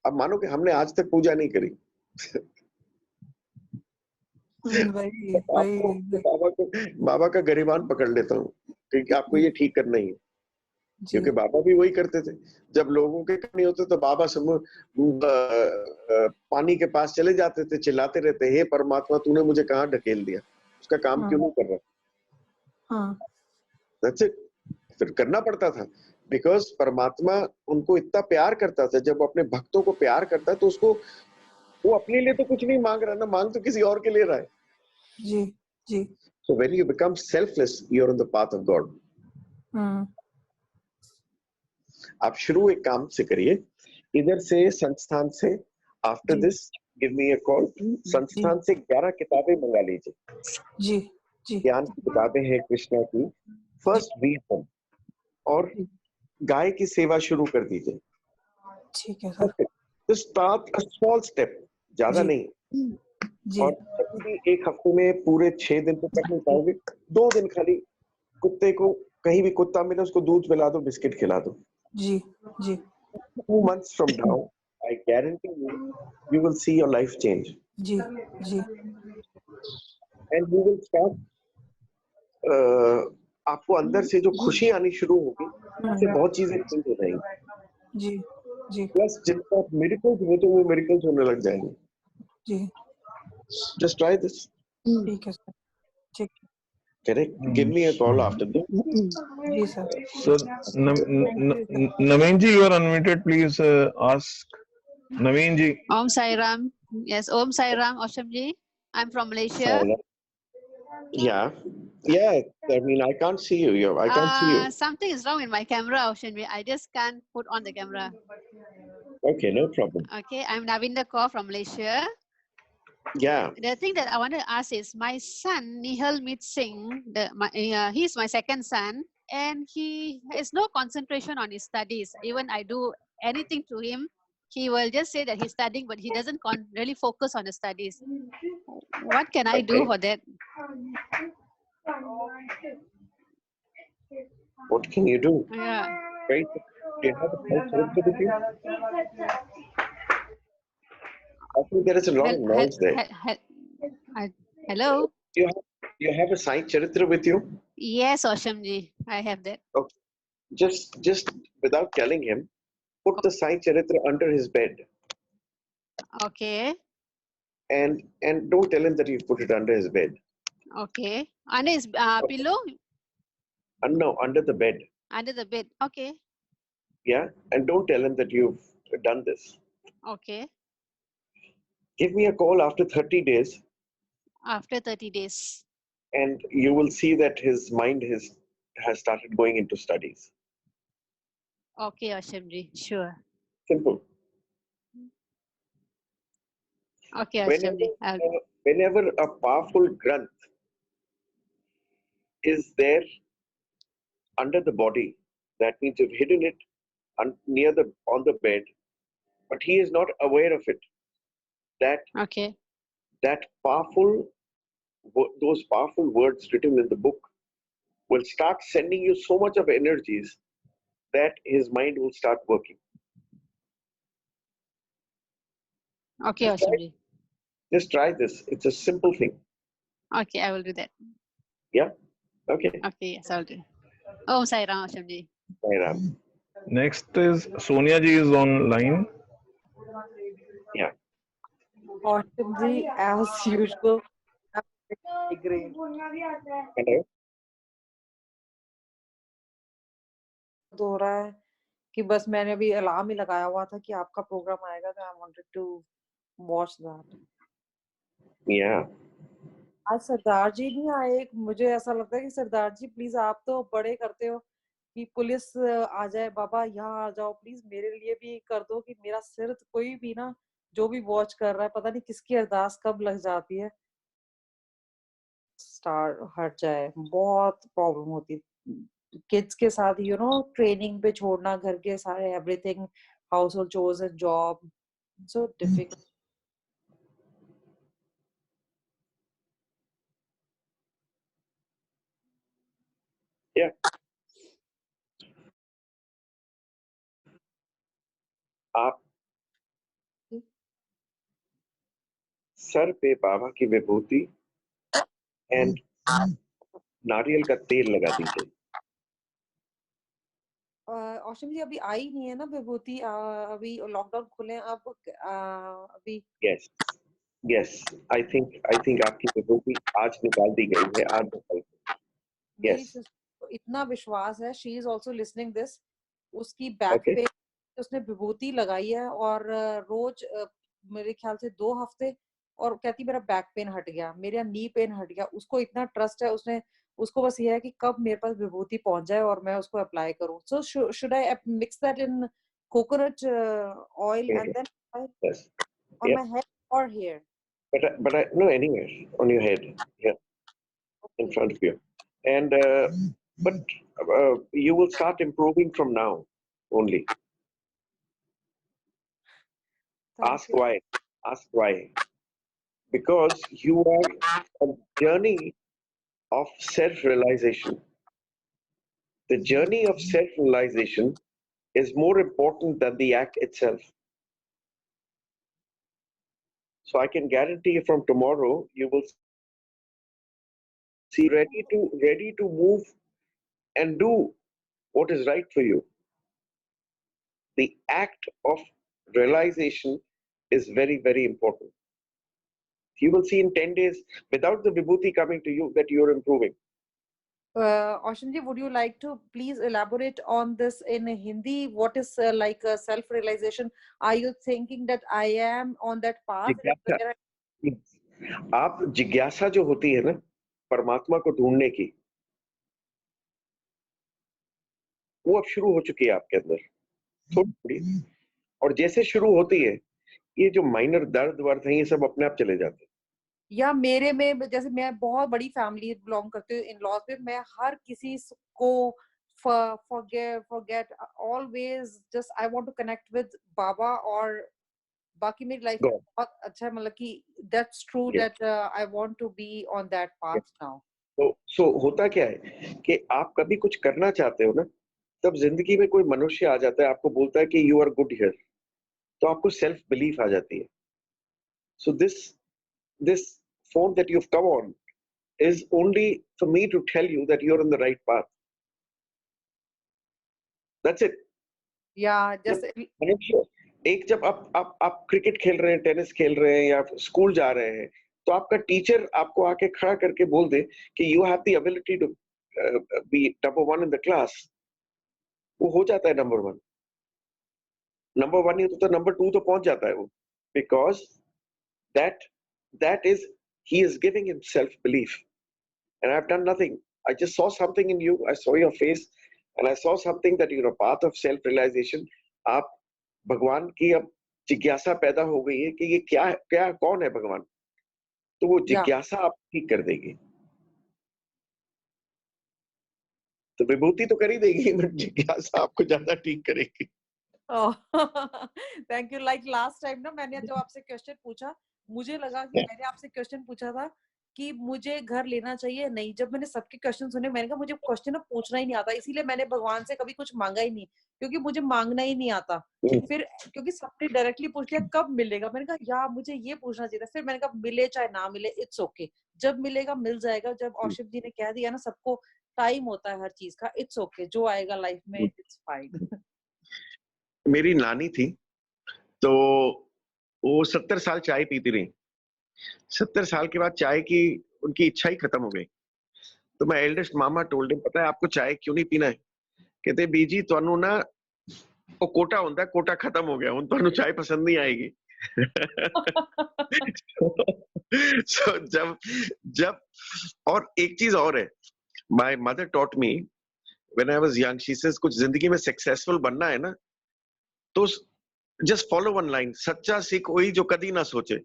S2: अब मानो कि हमने आज तक पूजा नहीं करी. बाबा का गरिबान पकड़ लेता हूँ क्योंकि आपको ये ठीक करना ही है. क्योंकि बाबा भी वही करते थे. जब लोगों के नहीं होते तो बाबा पानी के पास चले जाते थे, चिल्लाते रहते, हे परमात्मा तूने मुझे कहाँ ढकेल दिया, उसका काम क्यों नहीं कर रहा. That's it. फिर करना पड़ता था बिकॉज परमात्मा उनको इतना प्यार करता था. जब अपने भक्तों को प्यार करता है तो उसको, वो अपने लिए तो कुछ नहीं मांग रहा ना, मांग तो किसी और के लिए रहा है.
S7: जी. जी.
S2: So when you become selfless, you're on the path of God. आप शुरू एक काम से करिए, इधर से संस्थान से. After this give me a call. संस्थान से 11 किताबें मंगा लीजिए.
S7: जी. जी.
S2: ज्ञान की किताबें हैं कृष्णा की. फर्स्ट रीड देम और गाय की सेवा शुरू कर दीजिए.
S7: ठीक है सर.
S2: तो स्टार्ट अ स्मॉल स्टेप, ज्यादा नहीं.
S7: जी.
S2: और कभी भी एक हफ्ते में पूरे 6 दिन तो कर नहीं पाओगे. 2 दिन खाली कुत्ते को, कहीं भी कुत्ता मिले उसको दूध पिला दो, बिस्किट खिला दो.
S7: जी. जी.
S2: 2 months from now, I guarantee you will see your life change.
S7: Ji. Ji.
S2: And you will start. आपको अंदर से जो खुशी आनी शुरू होगी, उससे बहुत चीजें चेंज हो जाएंगी.
S7: जी. जी.
S2: प्लस जिनका मिरेकल्स हुए तो वो मिरेकल्स होने लग जाएंगे.
S7: जी.
S2: Just try this.
S7: ठीक है सर. ठीक.
S2: Correct. Give me a call after this.
S7: जी sir.
S1: So Naveen ji, you are unmuted. Please ask. Naveen ji.
S8: Om Sai Ram. Yes, Om Sai Ram, Aushim Ji. I'm from Malaysia.
S2: Yeah. I mean, I can't see you. I can't see you.
S8: Something is wrong with my camera, Aushim Ji. I just can't put on the camera.
S2: Okay, no problem.
S8: Okay, I'm Navinda Kaur from Malaysia.
S2: Yeah.
S8: The thing that I want to ask is, my son Nihal Meet Singh, he's my second son, and he has no concentration on his studies. Even I do anything to him, he will just say that he's studying, but he doesn't really focus on the studies. What can I do for that?
S2: What can you do?
S8: Yeah.
S2: Right. Do you have a calculator with you? I think there is a lot of noise there.
S8: Hello?
S2: You have a Sai Charitra with you?
S8: Yes, Aushim Ji, I have that.
S2: Okay. Just without telling him, put the Sai Charitra under his bed.
S8: Okay.
S2: And don't tell him that you put it under his bed.
S8: Okay. Under his pillow?
S2: No, under the bed.
S8: Under the bed. Okay.
S2: Yeah, and don't tell him that you've done this.
S8: Okay.
S2: Give me a call after 30 days.
S8: After 30 days.
S2: And you will see that his mind has started going into studies.
S8: Okay, Aushim Ji. Sure.
S2: Simple.
S8: Okay, Aushim Ji.
S2: Whenever a powerful granth is there under the body, that means you've hidden it on the bed, but he is not aware of it. That those powerful words written in the book will start sending you so much of energies that his mind will start working.
S8: Okay, Aushim Ji.
S2: Just try this. It's a simple thing.
S8: Okay, I will do that.
S2: Yeah. Okay.
S8: Okay, yes, I'll do. Om Sai Ram, Aushim Ji.
S2: Sai Ram.
S1: Next is Sonia ji is online.
S2: Yeah.
S9: Aushim Ji, as usual, great.
S2: Hello.
S9: हो रहा है कि बस मैंने अभी alarm ही लगाया हुआ था कि आपका प्रोग्राम आएगा, तो I wanted to watch that.
S2: Yeah.
S9: आज सरदार जी नहीं आए. मुझे ऐसा लगता है कि सरदार जी प्लीज, आप तो बड़े करते हो कि पुलिस आ जाए, बाबा यहाँ आ जाओ प्लीज, मेरे लिए भी कर दो कि मेरा सिर कोई भी ना जो भी वॉच कर रहा है, पता नहीं किसकी अरदास कब लग जाती है, स्टार्ट हट जाए. बहुत प्रॉब्लम होती किड्स के साथ, ट्रेनिंग पे छोड़ना, घर के सारे everything, house hold chores and job, so difficult.
S2: Yeah. आप सर पे बाबा की विभूति एंड नारियल का तेल लगा दीजिए.
S9: औशम जी अभी आई नहीं है ना विभूति, अभी लॉकडाउन खुले हैं अब, अभी.
S2: Yes. Yes. I think आपकी विभूति आज निकाल दी गई है. आज निकाल दी.
S9: मेरी
S2: Yes.
S9: सिस्टर को इतना विश्वास है, she is also listening this, उसकी बैक
S2: Okay.
S9: पे उसने विभूति लगाई है और रोज मेरे ख्याल से 2 हफ्ते, और कहती मेरा बैक पेन हट गया, मेरा नी पेन हट गया. उसको इतना ट्रस्ट है, उसको बस ये है कि कब मेरे पास विभूति पहुंच जाए और मैं उसको अप्लाई करूं. So should I mix that in coconut oil and then
S2: Yes.
S9: on
S2: Yeah.
S9: my head or hair?
S2: But I no, anywhere on your head. Yeah. In front of you. And but you will start improving from now only.
S9: Thank
S2: Ask
S9: you.
S2: why. Ask why. Because you are on a journey of self-realization. The journey of self-realization is more important than the act itself. So I can guarantee you from tomorrow you will see ready to move and do what is right for you. The act of realization is very, very important. You will see in 10 days without the vibhuti coming to you that you're improving.
S9: Aushim ji, would you like to please elaborate on this in Hindi? What is like self-realization? Are you thinking that I am on that path?
S2: आप जिज्ञासा जो होती है ना परमात्मा को ढूंढने की, वो अब शुरू हो चुकी है आपके अंदर थोड़ी थोड़ी. और जैसे शुरू होती है, ये जो माइनर दर्द वर्द है ये सब अपने आप चले जाते हैं.
S9: या मेरे में, जैसे मैं बहुत बड़ी फैमिली बिलोंग करती हूँ, इन लॉज में, मैं हर किसी को forget always, just I want to connect with Baba, और बाकी मेरी लाइफ में बहुत अच्छा है, मतलब कि that's true that I want to be on that path now.
S2: So होता क्या है कि आप कभी कुछ करना चाहते हो ना, तब जिंदगी में कोई मनुष्य आ जाता है, आपको बोलता है कि you are good here, तो आपको सेल्फ बिलीफ आ जाती है. So this phone that you've come on is only for me to tell you that you're on the right path. That's it.
S9: Yeah, just
S2: एक जब आप क्रिकेट खेल रहे हैं, टेनिस खेल रहे हैं या स्कूल जा रहे हैं, तो आपका टीचर आपको आके खड़ा करके बोल दे कि you have the ability to be number 1 in the class. वो हो जाता है नंबर 1. नंबर 1 नहीं तो नंबर 2 तो पहुंच जाता है वो, because that is he is giving him self belief. And I've done nothing. I just saw something in you. I saw your face and I saw something that you're a path of self realization. आप भगवान की अब जिज्ञासा पैदा हो गई है कि ये क्या कौन है भगवान, तो वो जिज्ञासा आप ठीक कर देगी. तो विभूति तो कर ही देगी, बट जिज्ञासा आपको ज्यादा ठीक करेगी.
S9: Thank you. Like last time ना मैंने जो आपसे क्वेश्चन पूछा, मुझे लगा कि मैंने आपसे क्वेश्चन पूछा था कि मुझे घर लेना चाहिए नहीं। जब मैंने सबके क्वेश्चन सुने, मैंने कहा मुझे क्वेश्चन ना पूछना ही नहीं आता, इसीलिए मैंने भगवान से कभी कुछ मांगा ही नहीं, क्योंकि मुझे मांगना ही नहीं आता। फिर क्योंकि सबने डायरेक्टली पूछ लिया कब मिलेगा, मैंने कहा यार मुझे ये पूछना चाहिए था। फिर मैंने कहा मिले चाहे ना मिले, इट्स ओके, जब मिलेगा मिल जाएगा। जब औशिम जी ने कह दिया ना सबको टाइम होता है हर चीज का, इट्स ओके, जो आएगा लाइफ में इट्स फाइन।
S2: मेरी नानी थी, तो वो 70 साल चाय पीती रही। 70 साल के बाद चाय की उनकी इच्छा ही खत्म हो गई। तो मैं एल्डेस्ट मामा टोल्ड हिम, पता है आपको चाय क्यों नहीं पीना है? कहते बीजी ਤੁਹਾਨੂੰ ना वो कोटा होता है, कोटा खत्म हो गया, ਹੁਣ ਤੁਹਾਨੂੰ चाय पसंद नहीं आएगी। so, जब जब और एक चीज और है, my mother taught me when I was young, she says कुछ जिंदगी में सक्सेसफुल बनना है ना, तो जस्ट फॉलो वन लाइन, सच्चा सिख वही जो कदी ना सोचे।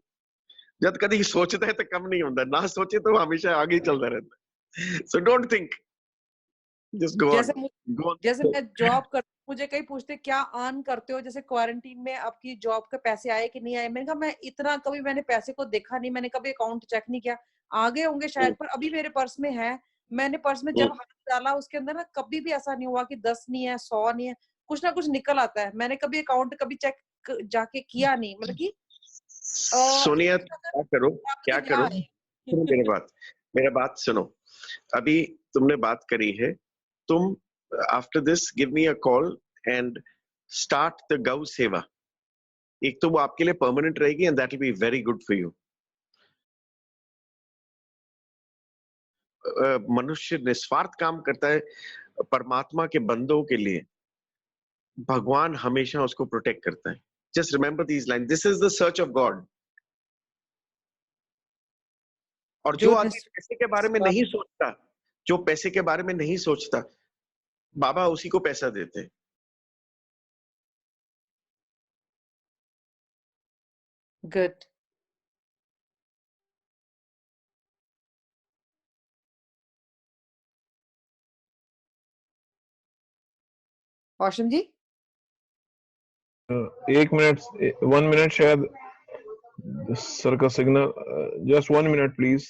S2: जब कदी सोचता है तो कम नहीं होता, ना सोचे तो हमेशा आगे ही चलता रहता है। So don't think, just go on, go on.
S9: जैसे मैं जॉब करती हूँ, मुझे कई पूछते क्या अर्न करते हो, जैसे क्वारंटीन में आपकी जॉब के पैसे आए कि नहीं आए। मैंने कहा मैं इतना कभी मैंने पैसे को देखा नहीं, मैंने कभी अकाउंट चेक नहीं किया, आगे होंगे शायद, पर अभी मेरे पर्स में है। मैंने पर्स में जब हाथ डाला उसके अंदर ना, कभी भी ऐसा नहीं हुआ कि 10 नहीं है, 100 नहीं है, कुछ ना कुछ निकल आता है। मैंने कभी अकाउंट कभी चेक जाके किया नहीं, मतलब कि
S2: सोनिया क्या करो, क्या करो, सुनो मेरा बात सुनो। अभी तुमने बात करी है, तुम after this give me a call and start the गौ सेवा। एक तो वो आपके लिए परमानेंट रहेगी and that will be very good for you. मनुष्य निस्वार्थ काम करता है परमात्मा के बंदों के लिए, भगवान हमेशा उसको प्रोटेक्ट करता है। Just remember these line, this is the search of God. और जो आदमी पैसे के बारे में नहीं सोचता, जो पैसे के बारे में नहीं सोचता, बाबा उसी को पैसा देते हैं।
S9: Good. Aushim ji
S1: 1 minute, 1 minute शायद सर का सिग्नल, just 1 minute please.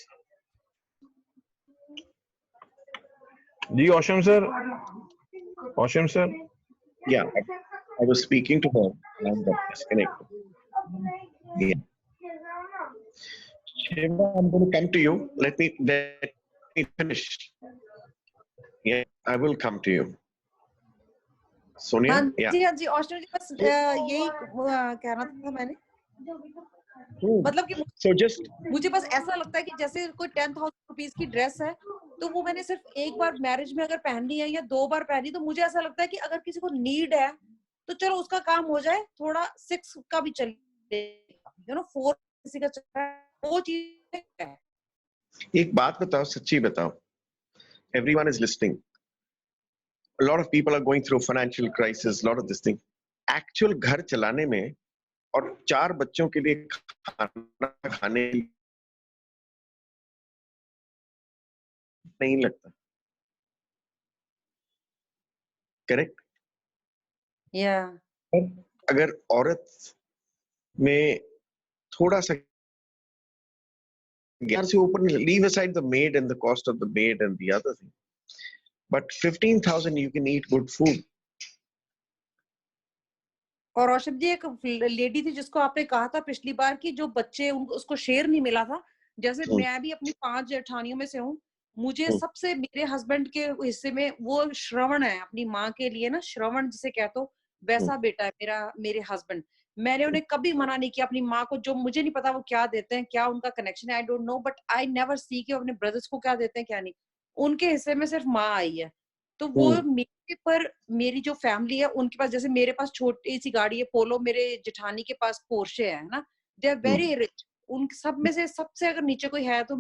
S1: Ji Aushim sir, Aushim sir.
S2: Yeah, I was speaking to her and got disconnected. Yeah. Shiva, I'm going to come to you. Let me finish. Yeah, I will come to you. Sonia?
S9: हाँ
S2: Yeah.
S9: जी, हाँ जी औशिम जी, बस यही कहना था मैंने, मतलब कि
S2: So just
S9: मुझे बस ऐसा लगता है कि जैसे कोई 10,000 रुपीज की ड्रेस है, तो वो मैंने सिर्फ एक बार मैरिज में अगर पहननी है या 2 बार पहनी, तो मुझे ऐसा लगता है कि अगर किसी को नीड है तो चलो उसका काम हो जाए, थोड़ा 6 का भी चलेगा, 4 किसी का चल रहा है, वो चीज है।
S2: एक बात बताओ, सच्ची बताओ, everyone is listening. A lot of people are going through financial crisis, lot of this thing. Actual घर चलाने में और 4 बच्चों के लिए खाना खाने नहीं लगता, करेक्ट?
S9: या
S2: अगर औरत में थोड़ा सा get to open, leave aside the maid and the cost of the maid and the other thing, but 15,000 you can eat good food.
S9: और औशिम जी एक लेडी थी जिसको आपने कहा था पिछली बार कि जो बच्चे उसको शेयर नहीं मिला था, जैसे मैं भी अपनी 5 जेठानियों में से हूँ, मुझे सबसे मेरे हस्बैंड के हिस्से में वो श्रवण है, अपनी माँ के लिए ना श्रवण जिसे कहते हो, वैसा बेटा है मेरे हस्बैंड। मैंने उन्हें कभी मना नहीं किया अपनी माँ को, जो मुझे नहीं पता वो क्या देते हैं, क्या उनका कनेक्शन है, I don't know, but I never see कि अपने ब्रदर्स को क्या देते हैं क्या नहीं। उनके हिस्से में सिर्फ माँ आई है, तो वो मेरे पर, मेरी जो फैमिली है उनके पास, जैसे मेरे पास छोटी सी गाड़ी है पोलो, मेरे जेठानी के पास पोर्शे है ना, दे आर वेरी रिच। उन सब में से सबसे अगर नीचे कोई है तो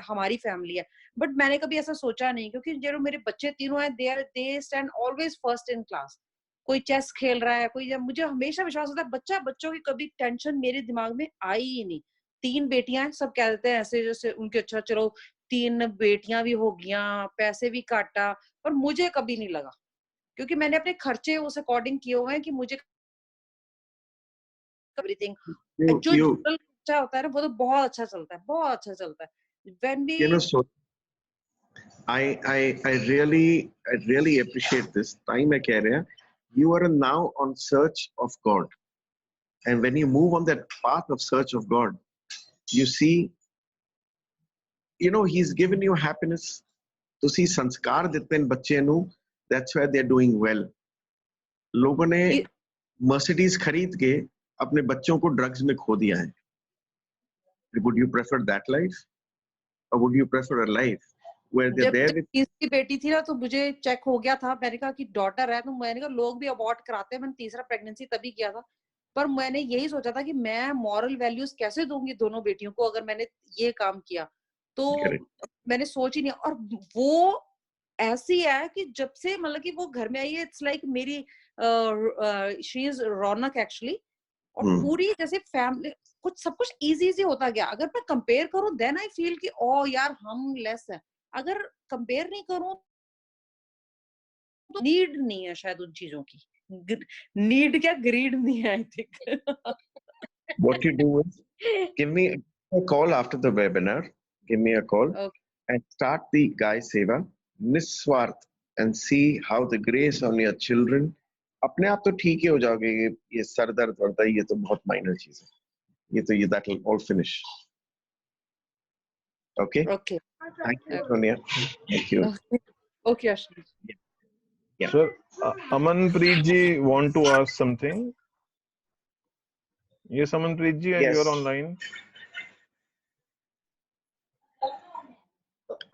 S9: हमारी फैमिली है। बट मैंने कभी ऐसा सोचा नहीं, क्योंकि जो मेरे बच्चे तीनों हैं, they stand always first in class. कोई चेस खेल रहा है, कोई, मुझे हमेशा विश्वास होता है बच्चों की कभी टेंशन मेरे दिमाग में आई ही नहीं। 3 बेटियां हैं, सब कह देते हैं ऐसे जैसे उनके, अच्छा चलो 3 बेटियां भी हो गया, पैसे भी काटा, पर मुझे कभी नहीं लगा, क्योंकि मैंने अपने खर्चे उस अकॉर्डिंग किए हुए हैं कि मुझे एवरीथिंग जो जनरल खर्चा होता है ना, वो तो बहुत अच्छा चलता है, बहुत अच्छा चलता है। when
S2: You know,
S9: we
S2: so I really appreciate this. Time I carry. You are now on search of God, and when you move on that path of search of God, you see, you know, He's given you happiness. ਤੁਸੀਂ ਸੰਸਕਾਰ ਦਿੱਤੇ ਨੇ ਬੱਚੇ ਨੂੰ, that's why they're doing well. लोगों ने
S9: he-
S2: Mercedes खरीद के अपने बच्चों को ड्रग्स में खो दिया है. Would you prefer that life, or would you prefer a life where they're
S9: जब
S2: there
S9: जब
S2: with?
S9: तीसरी बेटी थी ना तो मुझे चेक हो गया था, मैंने कहा कि डॉटर है, तो मैंने कहा लोग भी अबॉर्ट कराते हैं, मैंने तीसरा प्रेगनेंसी तभी किया था, पर मैंने यही सोचा था कि मैं मॉरल वैल्यूज कैसे दूंगी दोनों बेटियों को अगर मैंने ये काम किया, तो
S2: Correct.
S9: मैंने सोच ही नहीं. और वो ऐसी है कि जब से मतलब कि वो घर में आई है, इट्स लाइक मेरी शी इज रौनक एक्चुअली. और पूरी जैसे फैमिली कुछ सब कुछ इजी इजी होता गया. अगर मैं कंपेयर करूं देन आई फील कि ओ यार हम लेस है. अगर कंपेयर नहीं करूं तो नीड नहीं है शायद उन चीजों की. नीड क्या, ग्रीड नहीं है I think.
S2: What you do is give me a call after the webinar. Give me a call and start the Guy Seva Niswarth and see how the grace on your children. अपने आप तो ठीक ही हो जाओगे. ये sir दर्द होता है, ये तो बहुत माइनर चीज है. ये तो ये that will all finish. Okay.
S9: Okay.
S2: Thank you, Sonia. Thank you.
S9: Okay, Aushim.
S2: Yeah.
S1: Sir, Amanpreet ji want to ask something. Yes, Amanpreet ji, and
S2: Yes.
S1: you're online.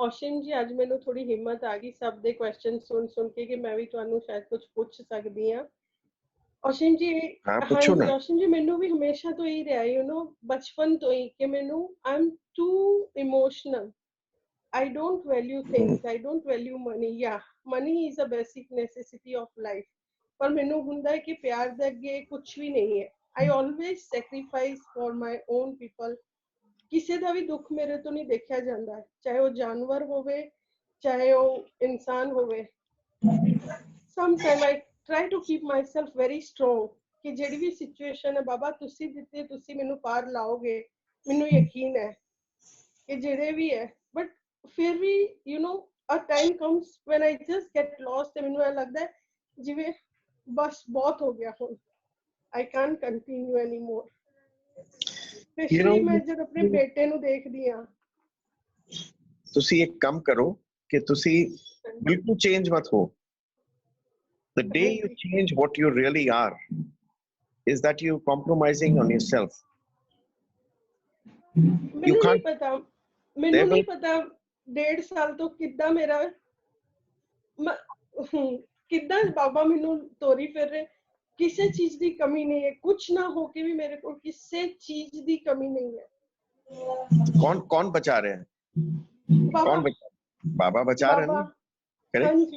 S6: ਔਸ਼ਿਮ ਜੀ, ਅੱਜ ਮੈਨੂੰ ਥੋੜੀ ਹਿੰਮਤ ਆ ਗਈ ਸਭ ਦੇ ਕੁਐਸਚਨ ਸੁਣ ਕੇ ਕਿ ਮੈਂ ਵੀ ਤੁਹਾਨੂੰ ਸ਼ਾਇਦ ਕੁਝ ਪੁੱਛ ਸਕਦੀ ਹਾਂ. ਔਸ਼ਿਮ ਜੀ,
S2: ਪੁੱਛੋ ਨਾ.
S6: ਔਸ਼ਿਮ ਜੀ, ਮੈਨੂੰ ਵੀ ਹਮੇਸ਼ਾ ਤੋਂ ਹੀ ਰਿਹਾ, ਯੂ نو, ਬਚਪਨ ਤੋਂ ਹੀ ਕਿ ਮੈਨੂੰ I am too emotional. I don't value things. I don't value money. Yeah, money is a basic necessity of life. पर मैंने हुंदा है कि प्यार दे अगे कुछ भी नहीं है. I always sacrifice for my own people. किसी दा भी दुख मेरे तो नहीं देखा जाता है, चाहे वो जानवर होवे, चाहे वो इंसान होवे. Sometimes I try to keep myself very strong कि जेड़ी भी सिचुएशन है बाबा तुसी दिते तुसी मैनू पार लाओगे, मैनू यकीन है कि जेड़े भी है. बट फिर भी you know a time comes when I just get lost. ते मैनू लगता है जिवें बस बहुत हो गया हुण, I can't continue any more. Specially मैं जब अपने बेटे नू देखदी हां.
S2: ਤੁਸੀਂ ਇੱਕ ਕੰਮ ਕਰੋ ਕਿ ਤੁਸੀਂ ਬਿਲਕੁਲ ਚੇਂਜ ਮਤ ਹੋ. The day you change what you really are is that you compromising on yourself.
S6: ਮੈਨੂੰ ਨਹੀਂ ਪਤਾ, ਮੈਨੂੰ ਨਹੀਂ ਪਤਾ 1.5 ਸਾਲ ਤੋਂ ਕਿੱਦਾਂ ਮੇਰਾ ਕਿੱਦਾਂ ਬਾਬਾ ਮੈਨੂੰ ਤੋਰੀ ਫਿਰ ਰਹੇ. ਕਿਸੇ ਚੀਜ਼ ਦੀ ਕਮੀ ਨਹੀਂ ਹੈ, ਕੁਝ ਨਾ ਹੋ ਕੇ ਵੀ ਮੇਰੇ ਕੋਲ ਕਿਸੇ ਚੀਜ਼ ਦੀ ਕਮੀ ਨਹੀਂ ਹੈ.
S2: कौन बचा रहे हैं? कौन बचा? बाबा बचा रहे हैं. करेक्ट.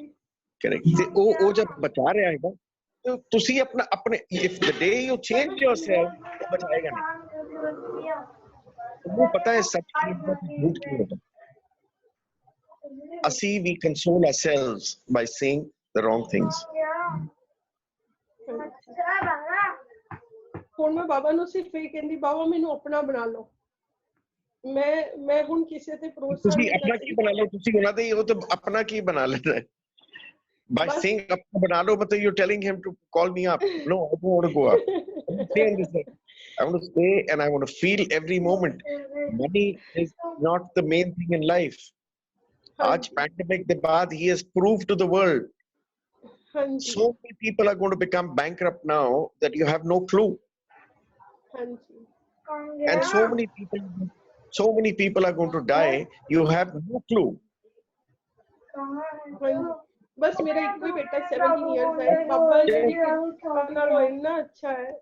S2: करेक्ट. ते वो जब बचा रहे हैं तो ਤੁਸੀਂ अपने if the day you change yourself तो बचाएगा नहीं. वो पता है सच की झूठ क्यों होता है. ਅਸੀਂ we console ourselves by saying the wrong things.
S6: ਹੁਣ ਮੈਂ ਬਾਬਾ ਨੂੰ ਸਿਰਫ ਇਹ ਕਹਿੰਦੀ, ਬਾਬਾ ਮੈਨੂੰ ਆਪਣਾ ਬਣਾ ਲਓ. ਮੈਂ ਹੁਣ ਕਿਸੇ ਤੇ ਭਰੋਸਾ
S2: ਤੁਸੀਂ
S6: ਨਹੀਂ
S2: ਆਪਣਾ ਕੀ ਬਣਾ ਲਓ. ਤੁਸੀਂ ਉਹਨਾਂ ਦੇ ਉਹ ਤਾਂ ਆਪਣਾ ਕੀ ਬਣਾ ਲੈਣਾ ਹੈ. By saying apna bana lo, but you're telling him to call me up. No, I don't want to go up. I want to stay and I want to feel every moment. Money is not the main thing in life. Aaj pandemic ke baad he has proved to the world. So many people are going to become bankrupt now that you have no clue. And so many people are going to die. You have no clue.
S6: बस मेरा एक ही बेटा 17 years है. बाबा जी खाना लो इतना अच्छा है.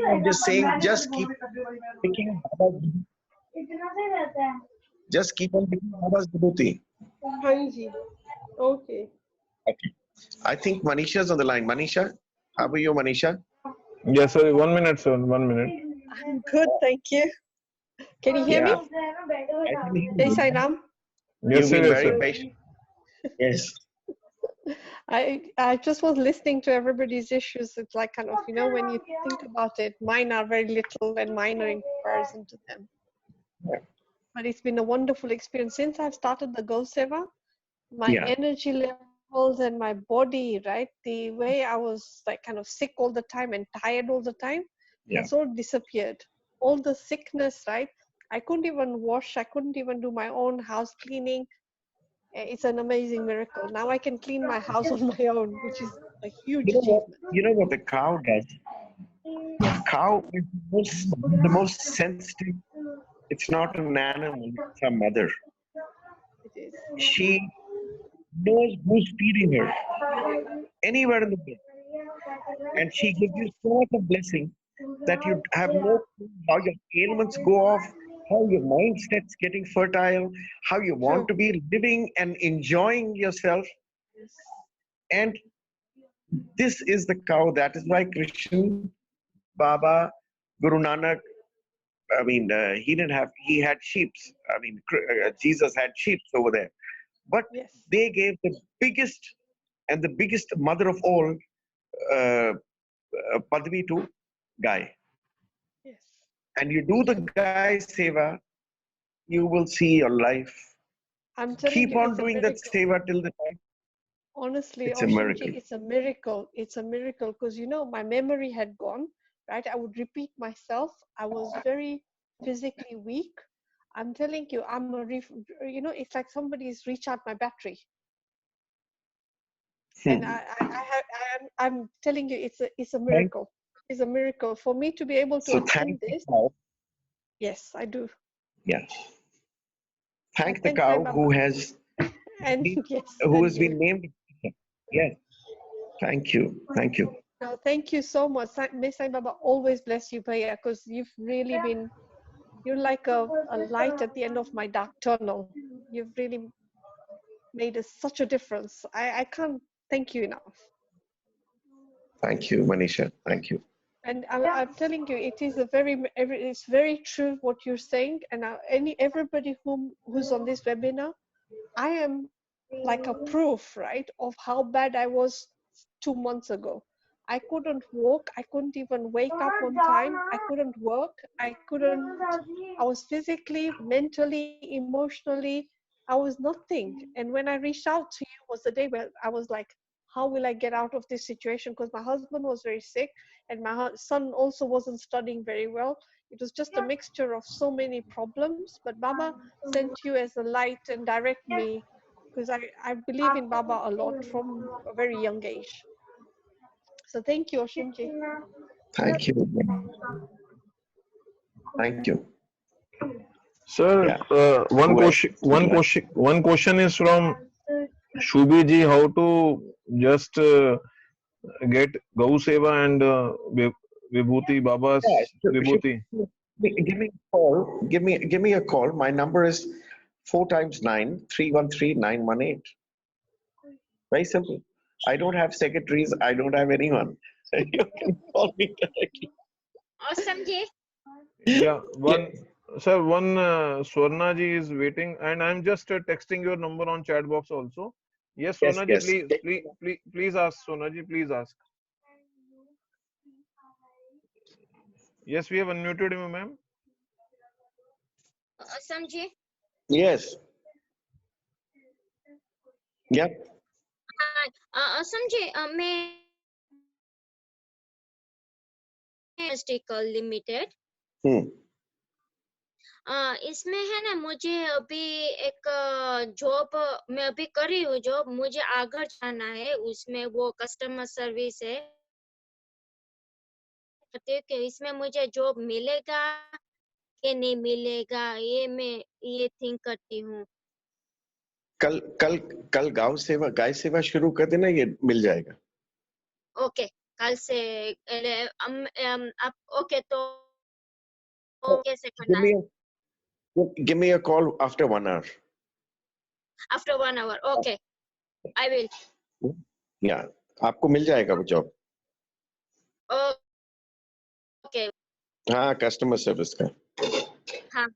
S2: I'm just saying, just keep picking Baba's. Just keep on picking Baba's Vibhuti.
S6: Hanji. Okay.
S2: Okay. I think Manisha is on the line. Manisha, how are you, Manisha?
S1: Yes, sir. 1 minute, sir. 1 minute.
S10: I'm good, thank you. Can you hear me? Hey, Sai Ram.
S2: You've been very patient. Yes.
S10: I just was listening to everybody's issues. It's like kind of, when you think about it, mine are very little and minor in comparison to them. But it's been a wonderful experience since I've started the Go Seva. My
S2: Yeah.
S10: energy levels and my body, right? The way I was like kind of sick all the time and tired all the time,
S2: Yeah.
S10: has all disappeared. All the sickness, right? I couldn't even wash. I couldn't even do my own house cleaning. It's an amazing miracle. Now I can clean my house on my own, which is a huge achievement.
S2: You know what the cow does?
S10: Yes.
S2: Cow is the most sensitive. It's not an animal, it's a mother.
S10: It is.
S2: She knows who's feeding her anywhere in the world. And she gives you so much of blessing that you have no clue how your ailments go off, how your mindset's getting fertile, how you want to be living and enjoying yourself. And this is the cow. That is why Krishna, Baba, Guru Nanak, I mean, he had sheep. I mean, Jesus had sheep over there. But they gave the biggest mother of all, Padvi to Guy.
S10: Yes.
S2: And you do the Guy Seva, you will see your life.
S10: I'm telling
S2: Keep
S10: you,
S2: on
S10: it's a
S2: doing that
S10: miracle.
S2: Seva till the time.
S10: Honestly,
S2: It's a
S10: Aushim
S2: miracle.
S10: Ji, it's a miracle. It's a miracle because, you know, my memory had gone, right? I would repeat myself. I was very physically weak. I'm telling you, you know, it's like somebody's recharged my battery. And I'm telling you, it's a miracle. It's a miracle for me to be able to
S2: So
S10: attend
S2: thank the
S10: this.
S2: cow.
S10: Yes, I do.
S2: Yes. Thank the
S10: Thanks, Sai
S2: cow
S10: Baba.
S2: who has
S10: And
S2: been,
S10: yes,
S2: who
S10: and
S2: has
S10: you.
S2: been named. Yes. Thank you. Thank you.
S10: No, thank you so much. May Sai Baba always bless you, Bhaiya, because you've really been, you're like a light at the end of my dark tunnel. You've really made such a difference. I can't thank you enough.
S2: Thank you, Manisha. Thank you.
S10: And I'm telling you, it is it's very true what you're saying. And everybody who's on this webinar, I am like a proof, right, of how bad I was 2 months ago. I couldn't walk. I couldn't even wake up on time. I couldn't work. I was physically, mentally, emotionally, I was nothing. And when I reached out to you was the day where I was like, how will I get out of this situation? Because my husband was very sick and my son also wasn't studying very well. It was just a mixture of so many problems. But Baba sent you as a light and direct me, because I believe in Baba a lot from a very young age. So thank you, Aushim Ji.
S2: Thank you. Thank you.
S1: Sir,
S2: Yeah.
S1: one question is from Shubhi ji, how to just get Gau Seva and Vibhuti, Baba's Vibhuti.
S2: Give me a call. Give me a call. My number is 4 times 9 313 918. Very simple. I don't have secretaries. I don't have anyone. You can call me directly.
S4: Aushim Ji.
S1: Yeah, sir, one Swarna ji is waiting, and I'm just texting your number on chat box also. Yes,
S2: Yes,
S1: Swarna
S2: yes.
S1: ji, please ask. Swarna ji, please ask. Yes, we have unmuted you, ma'am.
S4: Aushim Ji.
S2: Yes. Yep.
S4: Aushim Ji, मैं limited इसमें है ना, मुझे अभी एक job मैं अभी कर रही हूँ, जॉब मुझे आगे जाना है उसमें, वो कस्टमर सर्विस है। कि इसमें मुझे जॉब मिलेगा कि नहीं मिलेगा, ये मैं ये थिंक करती हूँ।
S2: कल गाय सेवा शुरू कर देना, ये मिल जाएगा।
S4: ओके, कल से आप ओके, तो कैसे करना है?
S2: Give me a call after 1 hour.
S4: After 1 hour, okay, I will.
S2: Yeah, आपको मिल जाएगा वो जॉब।
S4: ओके।
S2: हाँ, कस्टमर सर्विस का।
S4: हाँ,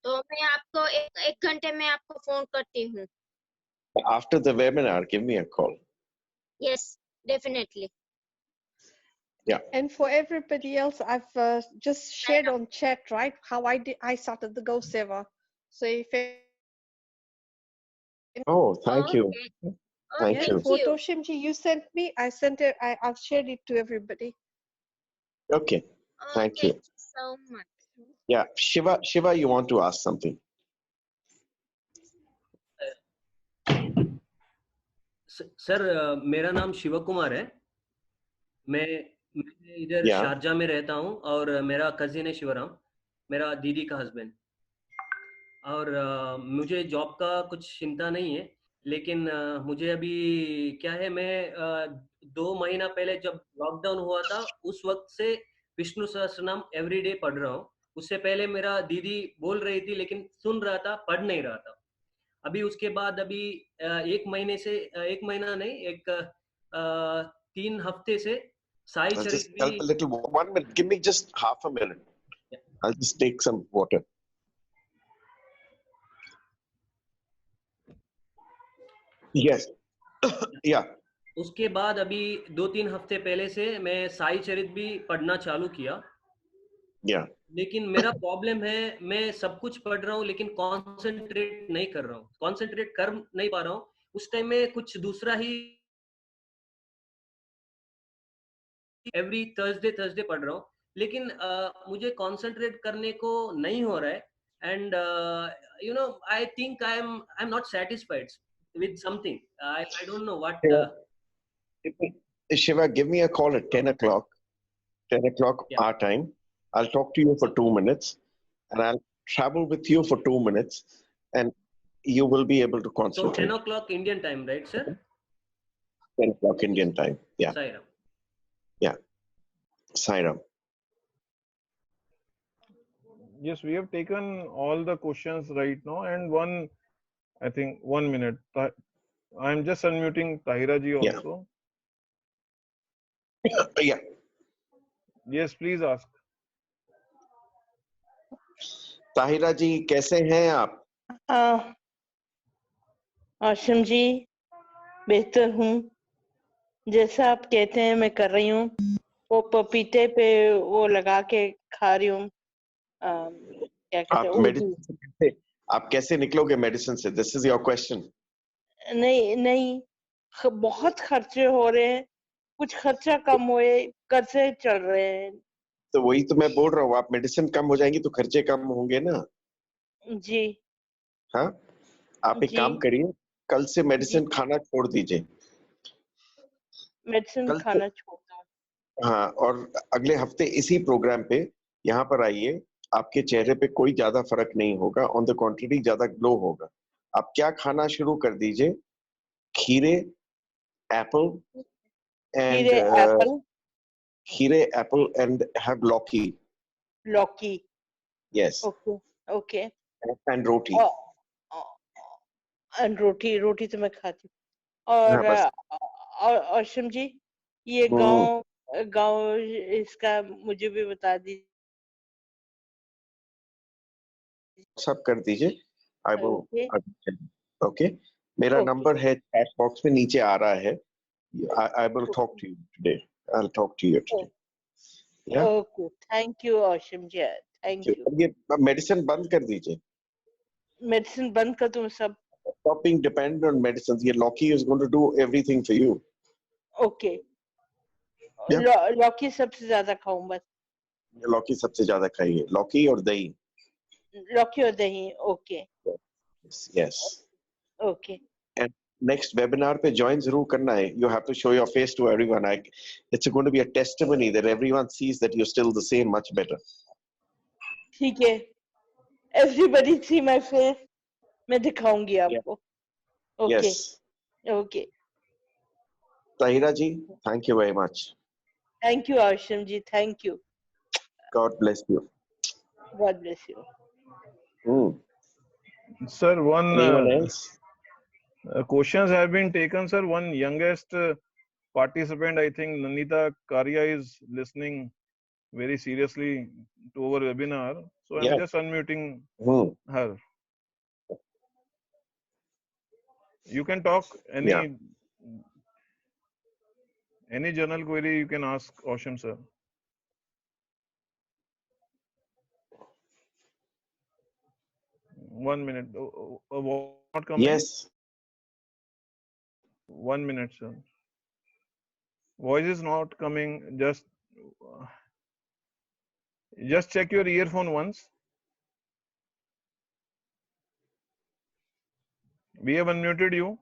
S4: तो मैं आपको एक घंटे में आपको फोन करती हूँ।
S2: After the webinar, give me a call.
S4: Yes, definitely.
S2: Yeah.
S10: And for everybody else, I've just shared on chat, right, how I started the Go Seva. So if
S2: Oh, thank you.
S4: Okay. Oh,
S2: Thank
S10: yeah,
S2: you.
S10: what
S4: you.
S10: Aushim Ji you sent me, I sent it. I've shared it to everybody.
S2: Okay.
S4: Oh,
S2: Thank
S4: thank
S2: you.
S4: you so much.
S2: Yeah. Shiva, you want to ask something?
S11: Sir मेरा नाम शिव कुमार है। मैं इधर
S2: Yeah.
S11: Sharjah में रहता हूँ और मेरा कजिन है शिवराम, मेरा दीदी का हस्बैंड। और मुझे जॉब का कुछ चिंता नहीं है, लेकिन मुझे अभी क्या है, मैं 2 महीना पहले जब लॉकडाउन हुआ था उस वक्त से विष्णु सहस्त्रनाम एवरीडे पढ़ रहा हूँ। उससे पहले मेरा दीदी बोल रही थी लेकिन सुन रहा था, पढ़ नहीं रहा था। अभी उसके बाद अभी 1 महीने से 1 महीना नहीं, एक 3 हफ्ते से Sai
S2: I'll
S11: Charit
S2: just help a
S11: भी।
S2: little. 1 minute. Give me just half a minute. I'll just take some water. Yes. Yeah.
S11: उसके बाद अभी 2-3 हफ्ते पहले से मैं साई चरित भी पढ़ना चालू किया।
S2: Yeah.
S11: लेकिन मेरा प्रॉब्लम है, मैं सब कुछ पढ़ रहा हूँ लेकिन कंसंट्रेट नहीं कर रहा हूँ, कंसंट्रेट कर नहीं पा रहा हूँ। उस टाइम में कुछ दूसरा ही एवरी थर्सडे पढ़ रहा हूँ, लेकिन मुझे कंसंट्रेट करने को नहीं हो रहा है। And you know I think I am not satisfied with something. I don't know what.
S2: Shiva, give me a call at 10 o'clock. 10 o'clock
S11: Yeah.
S2: our time. I'll talk to you for 2 minutes, and I'll travel with you for 2 minutes, and you will be able to
S11: So 10
S2: concentrate.
S11: o'clock Indian time, right, sir?
S2: 10 o'clock Indian time. Yeah.
S11: Sai Ram.
S2: Yeah. Sairam.
S1: Yes, we have taken all the questions right now, and I think 1 minute. I'm just unmuting Tahira ji
S2: Yeah.
S1: also.
S2: Yeah.
S1: Yes, please ask.
S2: Tahira ji कैसे हैं आप?
S12: औशम जी बेहतर हूँ, जैसा आप कहते हैं मैं कर रही हूँ। वो पपीते पे वो लगा के खा रही हूँ, क्या कहते हैं,
S2: आप
S12: उर्दू।
S2: मेडिसिन से कैसे, आप कैसे निकलोगे मेडिसिन से? This is your question.
S12: नहीं, बहुत खर्चे हो रहे हैं, कुछ खर्चा कम हुए, कर्जे चल रहे हैं।
S2: तो वही तो मैं बोल रहा हूँ, आप मेडिसिन कम हो जाएंगी तो खर्चे कम होंगे ना।
S12: जी
S2: हाँ, आप एक
S12: जी
S2: काम करिए, कल से मेडिसिन खाना छोड़ दीजिए।
S12: मेडिसिन
S2: कल
S12: खाना छोड़ दो।
S2: हाँ, और अगले हफ्ते इसी प्रोग्राम पे यहाँ पर आइए। आपके चेहरे पे कोई ज्यादा फर्क नहीं होगा, ऑन द कॉन्ट्ररी ज्यादा ग्लो होगा। आप क्या खाना शुरू कर दीजिए, खीरे, एप्पल एंड खीरे, apple and have
S12: lauki.
S2: Yes,
S12: okay okay.
S2: And roti.
S12: And roti तो मैं खाती हूँ। और
S2: हाँ, बस।
S12: औशम जी ये गांव इसका मुझे भी बता दीजिए।
S2: सब कर दीजिए। I
S12: okay
S2: will. ओके, मेरा नंबर है चैट बॉक्स में नीचे आ रहा है। I will talk to you today. I will talk to you today.
S12: Okay, thank you Aushim ji, thank you.
S2: ये मेडिसिन बंद कर दीजिए।
S12: मेडिसिन बंद कर दूं सब?
S2: Stop being dependent on medicines. Your Loki is going to do everything for you.
S12: Okay,
S2: Yeah.
S12: लौकी सबसे ज्यादा खाऊं बस?
S2: लौकी सबसे ज्यादा खाइए, लौकी और दही।
S12: लौकी और दही, okay.
S2: Yes.
S12: Okay.
S2: And next webinar पे join जरूर करना है. You have to show your face to everyone. It's going to be a testimony that everyone sees that you're still the same, much better.
S12: ठीक है, everybody see my face. मैं दिखाऊंगी आपको। Okay
S2: Yes.
S12: Okay.
S2: Tahira ji, thank you very much.
S12: Thank you Aushim ji, thank you.
S2: God bless you.
S12: God bless you.
S1: Sir,
S2: Anyone else?
S1: questions have been taken, sir. One youngest participant, I think Nanita Karya, is listening very seriously to our webinar. So I'm just unmuting her. You can talk Any journal query you can ask Aushim sir. One minute. Not coming?
S2: Yes.
S1: 1 minute, sir. Voice is not coming. Just check your earphone once. We have unmuted you.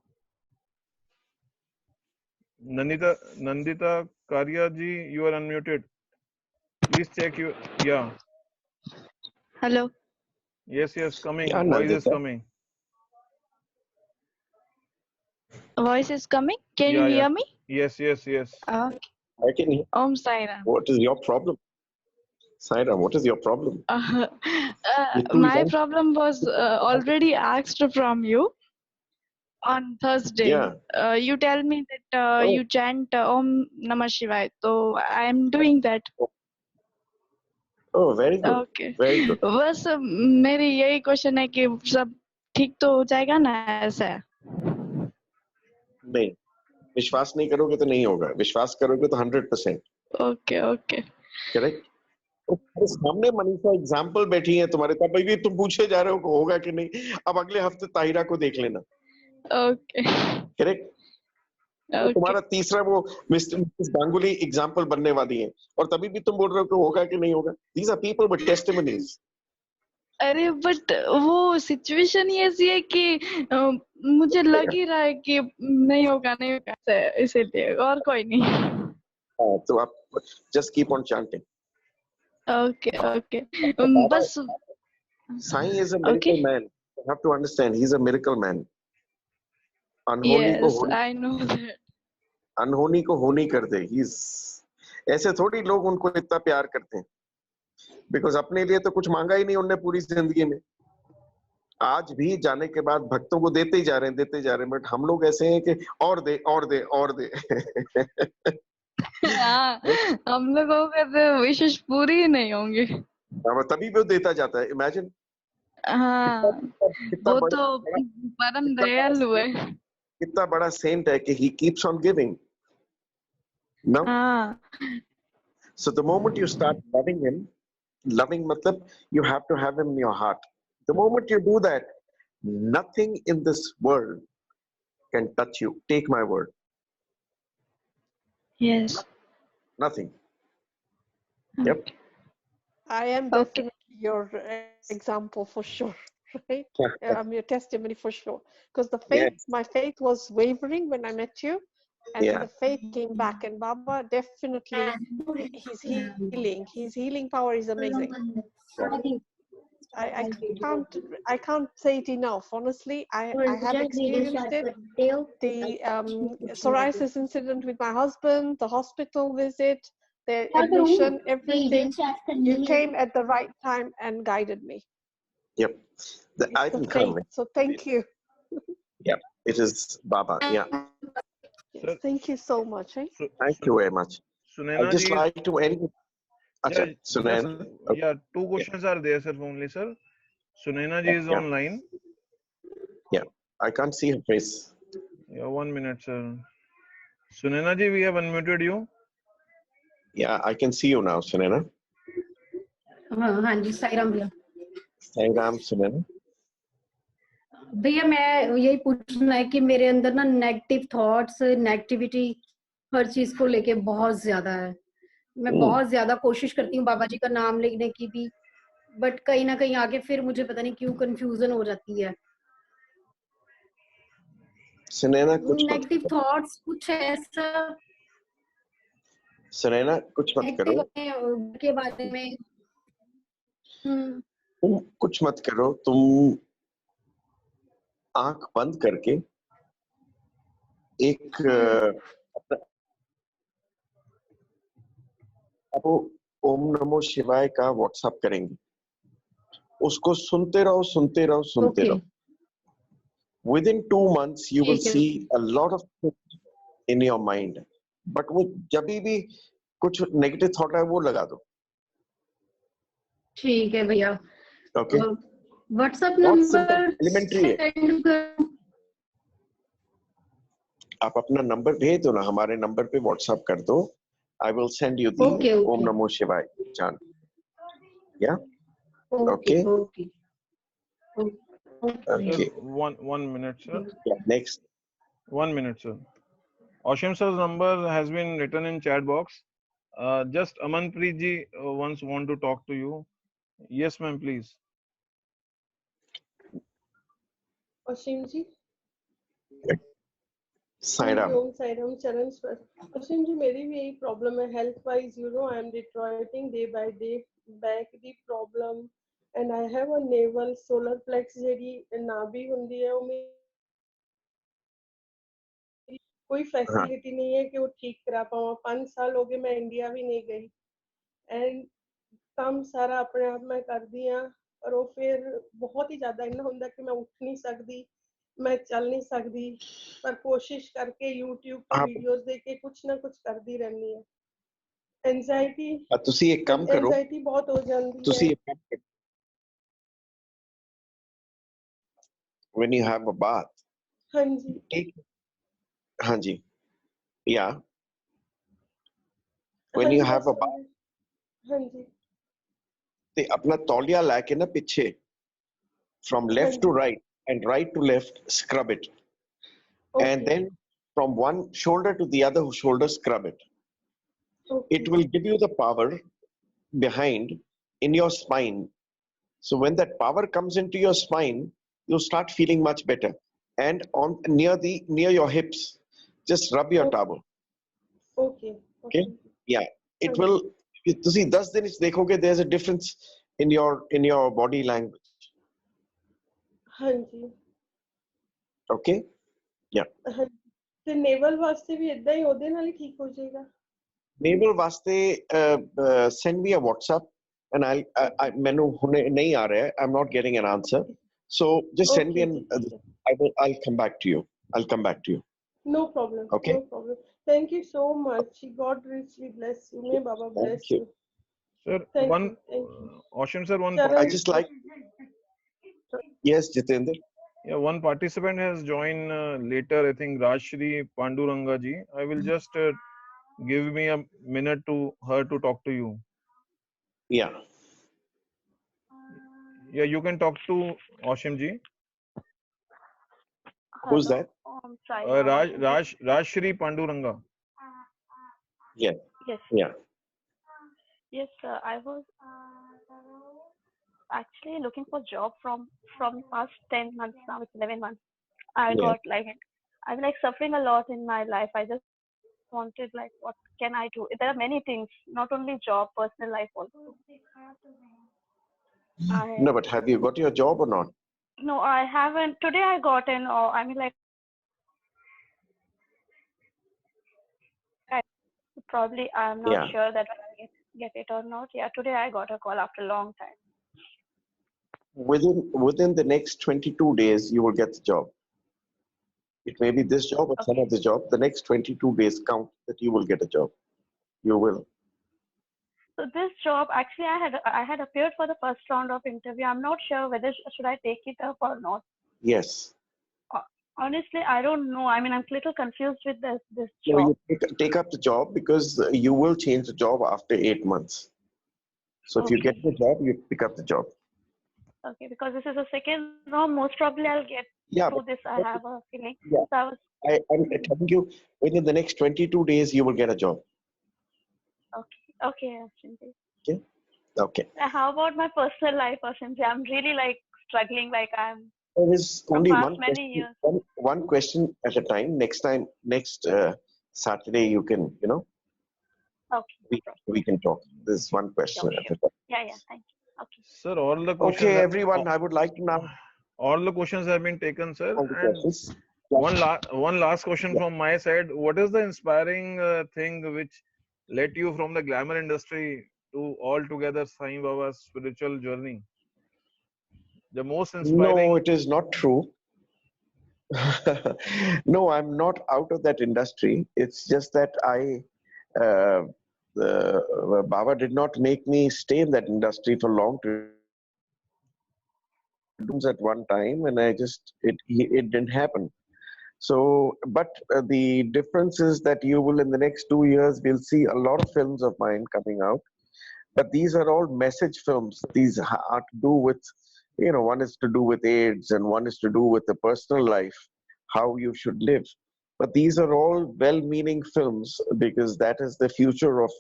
S1: Nandita Karya ji, you are unmuted. Please check your, yeah.
S13: Hello.
S1: Yes, coming.
S2: Yeah,
S1: Voice is
S2: Nandita.
S1: coming.
S13: Voice is coming. Can
S1: Yeah,
S13: you hear me?
S1: Yes.
S13: Okay.
S2: I can hear.
S13: Om Sai Ram.
S2: What is your problem? Saira, what is your problem?
S13: My problem was already asked from you on Thursday.
S2: Yeah.
S13: You tell me that you chant Om Namah Shivaya. So I am doing that.
S2: Oh, very good.
S13: Okay.
S2: Very good.
S13: बस मेरी यही question है कि सब ठीक तो हो जाएगा ना ऐसा?
S2: नहीं, विश्वास नहीं करोगे तो नहीं होगा, विश्वास करोगे तो 100%.
S13: ओके.
S2: करेक्ट. तो सामने मनीषा एग्जाम्पल बैठी है तुम्हारे, तब भी तुम पूछे जा रहे हो कि होगा कि नहीं. अब अगले हफ्ते ताहिरा को देख लेना.
S13: ओके.
S2: करेक्ट. तो तुम्हारा तीसरा वो मिस्टर गांगुली एग्जाम्पल बनने वाली है, और तभी भी तुम बोल रहे हो कि होगा कि नहीं होगा. These are people with testimonies.
S13: अरे बट वो सिचुएशन ही ऐसी है कि मुझे लग ही रहा है कि नहीं होगा इसीलिए, और कोई नहीं.
S2: तो आप just keep on chanting.
S13: Okay. बस
S2: Sai is a miracle man. You have to understand, he's a miracle man.
S13: Yes, I know that.
S2: अनहोनी को होनी कर दे. ऐसे थोड़ी लोग उनको इतना प्यार करते हैं, बिकॉज अपने लिए तो कुछ मांगा ही नहीं उनने पूरी जिंदगी में. आज भी जाने के बाद भक्तों को देते ही जा रहे हैं, बट हम लोग ऐसे हैं कि और दे.
S13: हाँ, हम लोगों के तो विशेष पूरी ही नहीं होंगे.
S2: तभी वो देता जाता है. इमेजिन.
S13: हाँ, वो तो परम दयालु हुए.
S2: कितना बड़ा सेंट है कि he keeps on giving. No?
S13: हाँ.
S2: So the moment you start loving him, loving matlab you have to have him in your heart. The moment you do that, nothing in this world can touch you. Take my word.
S13: Yes.
S2: Nothing. Yep.
S6: I am definitely your example for sure, right? I'm your testimony for sure. Because the faith, my faith was wavering when I met you, and the faith came back. And Baba definitely, he's healing. His healing power is amazing. I can't say it enough. Honestly, I have experienced it. The psoriasis incident with my husband, the hospital visit, the admission, everything. You came at the right time and guided me.
S2: Yep. I can come.
S6: So thank you.
S2: Yep. It is Baba. Yeah.
S6: Yes, thank you so much.
S2: Thank you very much.
S1: Sunena
S2: I just like to end.
S1: Yeah,
S2: Sunena.
S1: Yeah, two questions are there, sir, only, sir. Sunena ji is online.
S2: Yeah, I can't see her face.
S1: Yeah, 1 minute, sir. Sunena ji, we have unmuted you.
S2: Yeah, I can see you now, Sunena.
S14: हाँ जी, साई राम भैया.
S2: साई राम सुनैना.
S14: भैया मैं यही पूछना है कि मेरे अंदर ना नेगेटिव थॉट्स, नेगेटिविटी हर चीज को लेके बहुत ज्यादा है. मैं बहुत ज्यादा कोशिश करती हूँ बाबा जी का नाम लेने की भी, बट कहीं ना कहीं आगे फिर मुझे पता नहीं क्यों कंफ्यूजन हो जाती है.
S2: सुनैना कुछ
S14: नेगेटिव थॉट्स कुछ ऐसा.
S2: सुनैना कुछ मत करो
S14: के बारे में.
S2: तुम कुछ मत करो. तुम आंख बंद करके एक अब ओम नमो शिवाय का व्हाट्सएप करेंगे, उसको सुनते रहो. Within 2 months you will see a lot of things in your mind. But वो जब भी कुछ नेगेटिव थॉट है वो लगा दो.
S14: ठीक है भैया.
S2: ओके.
S14: व्हाट्सएप नंबर
S2: एलिमेंट्री है. आप अपना नंबर भेज दो ना, हमारे नंबर पे व्हाट्सएप कर दो. I will send you the
S14: Okay,
S2: Om
S14: okay.
S2: Namo Shivaya chant. Yeah.
S14: Okay,
S2: Okay.
S14: okay. Okay.
S1: Sir,
S2: Okay.
S1: one minute, sir.
S2: Yeah, next.
S1: 1 minute, sir. Aushim sir's number has been written in chat box. Just Amanpreet ji once want to talk to you. Yes, ma'am, please.
S6: Aushim Ji.
S2: Sai Ram.
S6: ओम साई राम चरण स्पर्श. असीम जी मेरी भी यही problem है health wise you know I am deteriorating day by day back ਦੀ problem and I have a navel solar plexus ਜਿਹੜੀ ਨਾਭੀ ਹੁੰਦੀ ਹੈ ਉਹ ਮੇਰੀ कोई फैसिलिटी नहीं है कि वो ठीक करा पाऊँ. 5 साल हो गए मैं इंडिया भी नहीं गई एंड ਕੰਮ ਸਾਰਾ ਆਪਣੇ ਆਪ ਮੈਂ ਕਰਦੀ ਆ ਪਰ ਉਹ ਫਿਰ ਬਹੁਤ ਹੀ ਜ਼ਿਆਦਾ ਇੰਨਾ ਹੁੰਦਾ ਕਿ ਮੈਂ ਉੱਠ ਨਹੀਂ ਸਕਦੀ मैं चल नहीं सकती पर कोशिश करके YouTube ਤੇ ਵੀਡੀਓਜ਼ ਦੇਖ ਕੇ ਕੁਛ ਨਾ ਕੁਛ ਕਰਦੀ ਰਹਿੰਦੀ ਹਾਂ. ਐਂਜ਼ਾਈਟੀ
S2: ਤੁਸੀਂ ਇੱਕ ਕੰਮ ਕਰੋ,
S6: ਐਂਜ਼ਾਈਟੀ ਬਹੁਤ ਹੋ ਜਾਂਦੀ
S2: ਤੁਸੀਂ
S6: ਹੈ.
S2: ਇੱਕ ਕੰਮ ਕਰੋ. When you have a bath,
S6: ਹਾਂਜੀ
S2: ਹਾਂਜੀ, yeah, when you have a bath,
S6: ਹਾਂਜੀ
S2: ਤੇ ਆਪਣਾ ਤੌਲੀਆ ਲੈ ਕੇ ਨਾ ਪਿੱਛੇ from left to right and right to left scrub it, and then from one shoulder to the other shoulder scrub it. It will give you the power behind in your spine. So when that power comes into your spine, you'll start feeling much better. And on near your hips, just rub your towel. Okay. Yeah. It will. You see, 10 दिन देखोगे there's a difference in your body language.
S6: ਹਾਂਜੀ
S2: Okay. Yeah.
S6: ਤੇ naval ਵਾਸਤੇ ਵੀ ਇਦਾਂ ਹੀ ਉਹਦੇ ਨਾਲ ਹੀ ਠੀਕ ਹੋ ਜਾਏਗਾ.
S2: Naval वास्ते send me a WhatsApp and मैंने हुने नहीं आ रहा है. I'm not getting an answer. So just send me I'll come back to you. I'll come back to you.
S6: No problem.
S2: Okay.
S6: No problem. Thank you so much. God richly bless you. May Baba bless you.
S1: Sir,
S6: Thank
S1: one
S6: you.
S1: Aushim sir, one.
S2: I just like. Yes, Jitendra.
S1: Yeah, one participant has joined later. I think Rajshri Panduranga ji. I will just give me a minute to her to talk to you.
S2: Yeah.
S1: Yeah, you can talk to Aushim ji.
S2: Who's that?
S1: Rajshri Panduranga.
S2: Yes.
S15: Yes.
S2: Yeah.
S15: Yes, I was actually looking for job from past 10 months now. It's 11 months. I got I'm like suffering a lot in my life. I just wanted like, what can I do? There are many things, not only job, personal life also.
S2: No, but have you got your job or not?
S15: No, I haven't. Today I got an, I mean like, probably I'm not sure that I get it or not. Yeah, today I got a call after a long time.
S2: Within the next 22 days, you will get the job. It may be this job or some other job. The next 22 days count that you will get a job. You will.
S15: So this job, actually, I had appeared for the first round of interview. I'm not sure whether should I take it up or not.
S2: Yes.
S15: Honestly, I don't know. I mean, I'm a little confused with this job.
S2: No, you take up the job because you will change the job after 8 months. So if you get the job, you pick up the job.
S15: Okay, because this is a second round, most probably I'll get through this. I have a feeling.
S2: Yeah.
S15: So
S2: I'm telling you, within the next 22 days, you will get a job.
S15: Okay, Aushim Ji.
S2: Okay. Okay.
S15: How about my personal life, Aushim Ji? I'm really like struggling. Like I'm.
S2: There is only one question at a time. Next Saturday, you can,
S15: Okay.
S2: We can talk. This is one question at a time.
S15: Yeah, thank you. Okay.
S1: Sir, all the questions.
S2: Okay, everyone, I would like to now.
S1: All the questions have been taken, sir.
S2: All the questions.
S1: One last question from my side. What is the inspiring thing which led you from the glamour industry to altogether Sai Baba's spiritual journey? The most inspiring.
S2: No, it is not true. No, I'm not out of that industry. It's just that Baba did not make me stay in that industry for long at one time, and it didn't happen. So, but the difference is that you will, in the next 2 years, we'll see a lot of films of mine coming out. But these are all message films. These are to do with, one is to do with AIDS and one is to do with the personal life, how you should live. But these are all well-meaning films because that is the future of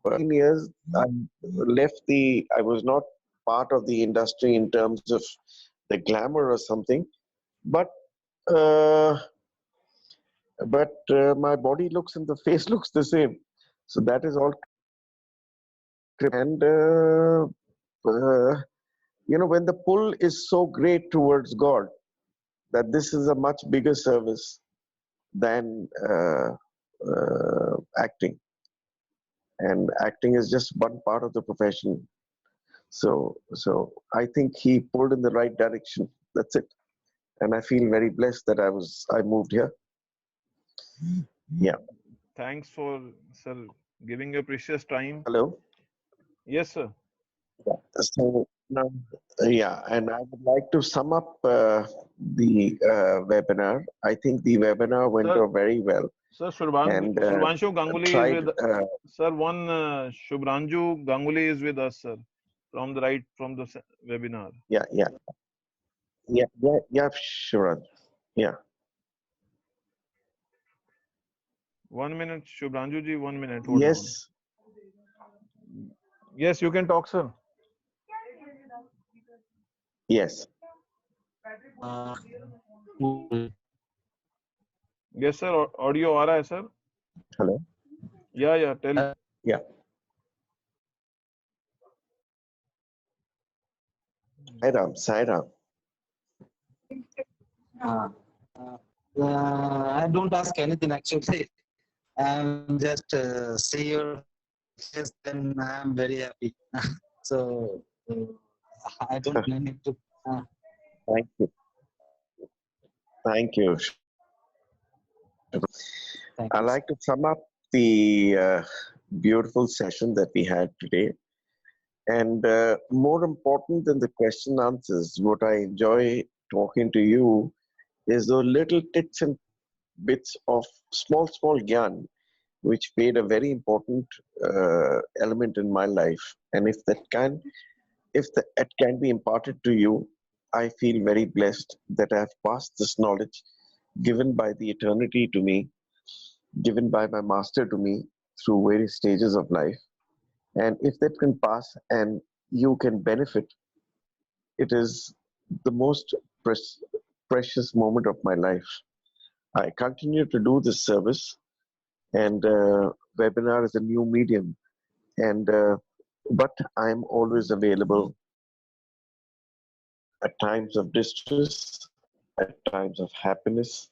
S2: 15 years. I was not part of the industry in terms of the glamour or something, but uh, my body looks and the face looks the same. So that is all. And when the pull is so great towards God, that this is a much bigger service than acting. And acting is just one part of the profession. So I think he pulled in the right direction. That's it. And I feel very blessed that I moved here. Yeah.
S1: Thanks for, sir, giving your precious time.
S2: Hello.
S1: Yes, sir.
S2: Yeah. So now, and I would like to sum up the webinar. I think the webinar went off very well.
S1: Sir, Shubhranshu Ganguly is with sir. Shubhranshu Ganguly is with us, sir, from the webinar.
S2: Yeah, sure. Yeah.
S1: 1 minute, Shubhranshu ji, 1 minute.
S2: Hold yes.
S1: On. Yes, you can talk, sir.
S2: Yes.
S1: Yes, sir. Audio aa raha hai, sir.
S2: Hello.
S1: Yeah. Tell.
S2: Yeah. Sai Ram.
S16: I don't ask anything actually. I'm just see your face, then I'm very happy. So I don't need to.
S2: Thank you. Thank you. I'd like to sum up the beautiful session that we had today. And more important than the question answers, what I enjoy talking to you is those little tits and bits of small gyan, which played a very important element in my life. And if that can be imparted to you, I feel very blessed that I have passed this knowledge given by the eternity to me, given by my master to me through various stages of life. And if that can pass and you can benefit, it is the most precious moment of my life. I continue to do this service, and webinar is a new medium, and but I'm always available at times of distress, at times of happiness,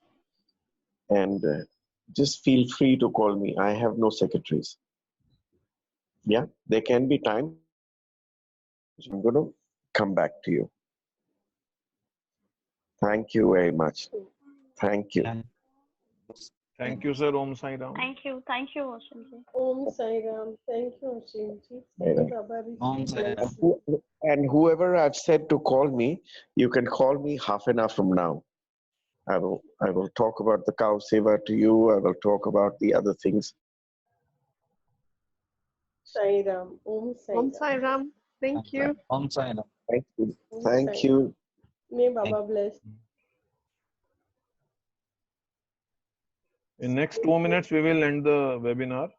S2: and just feel free to call me. I have no secretaries. Yeah, there can be times I'm going to come back to you. Thank you very much. Thank you.
S1: Thank you, sir. Om Sai Ram.
S15: Thank you, Aushim Ji.
S6: Om Sai Ram. Thank you, Aushim Ji.
S16: Om Sai Ram.
S2: And whoever I've said to call me, you can call me half an hour from now. I will talk about the cow seva to you. I will talk about the other things.
S6: Sai Ram. Om Sai Ram.
S10: Om Sai Ram. Thank you.
S16: Om Sai Ram.
S2: Thank you. Thank you.
S6: May Baba bless.
S1: In next 2 minutes, we will end the webinar.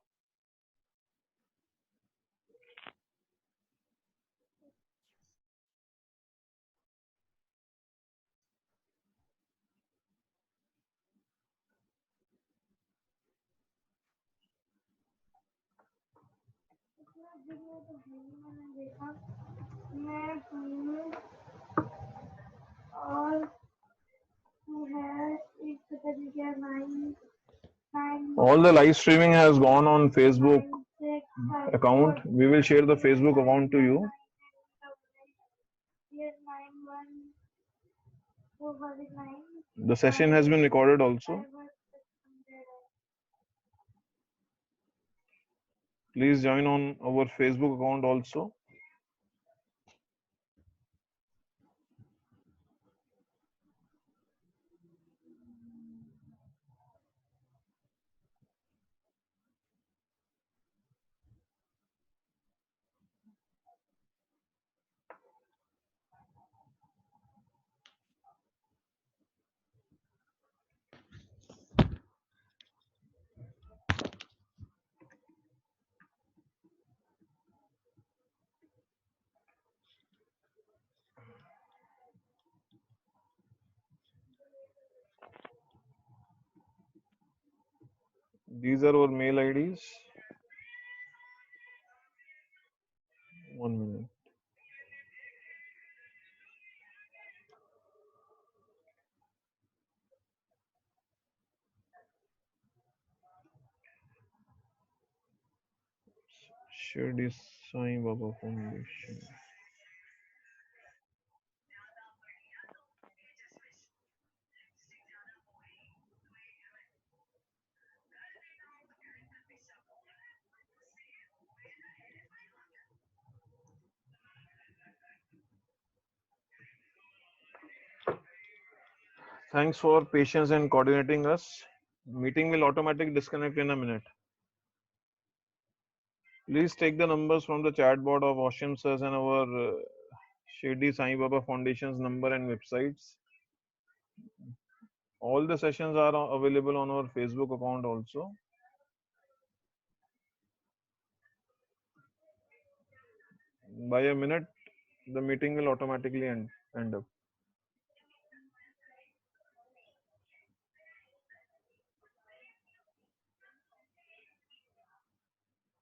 S1: All the live streaming has gone on Facebook account. We will share the Facebook account to you. The session has been recorded also. Please join on our Facebook account also. These are our mail IDs. 1 minute. Shirdi Sai Baba Foundation. Thanks for patience and coordinating us. Meeting will automatically disconnect in a minute. Please take the numbers from the chat board of Aushim Sirs and our Shirdi Sai Baba Foundation's number and websites. All the sessions are available on our Facebook account also. By a minute, the meeting will automatically end up.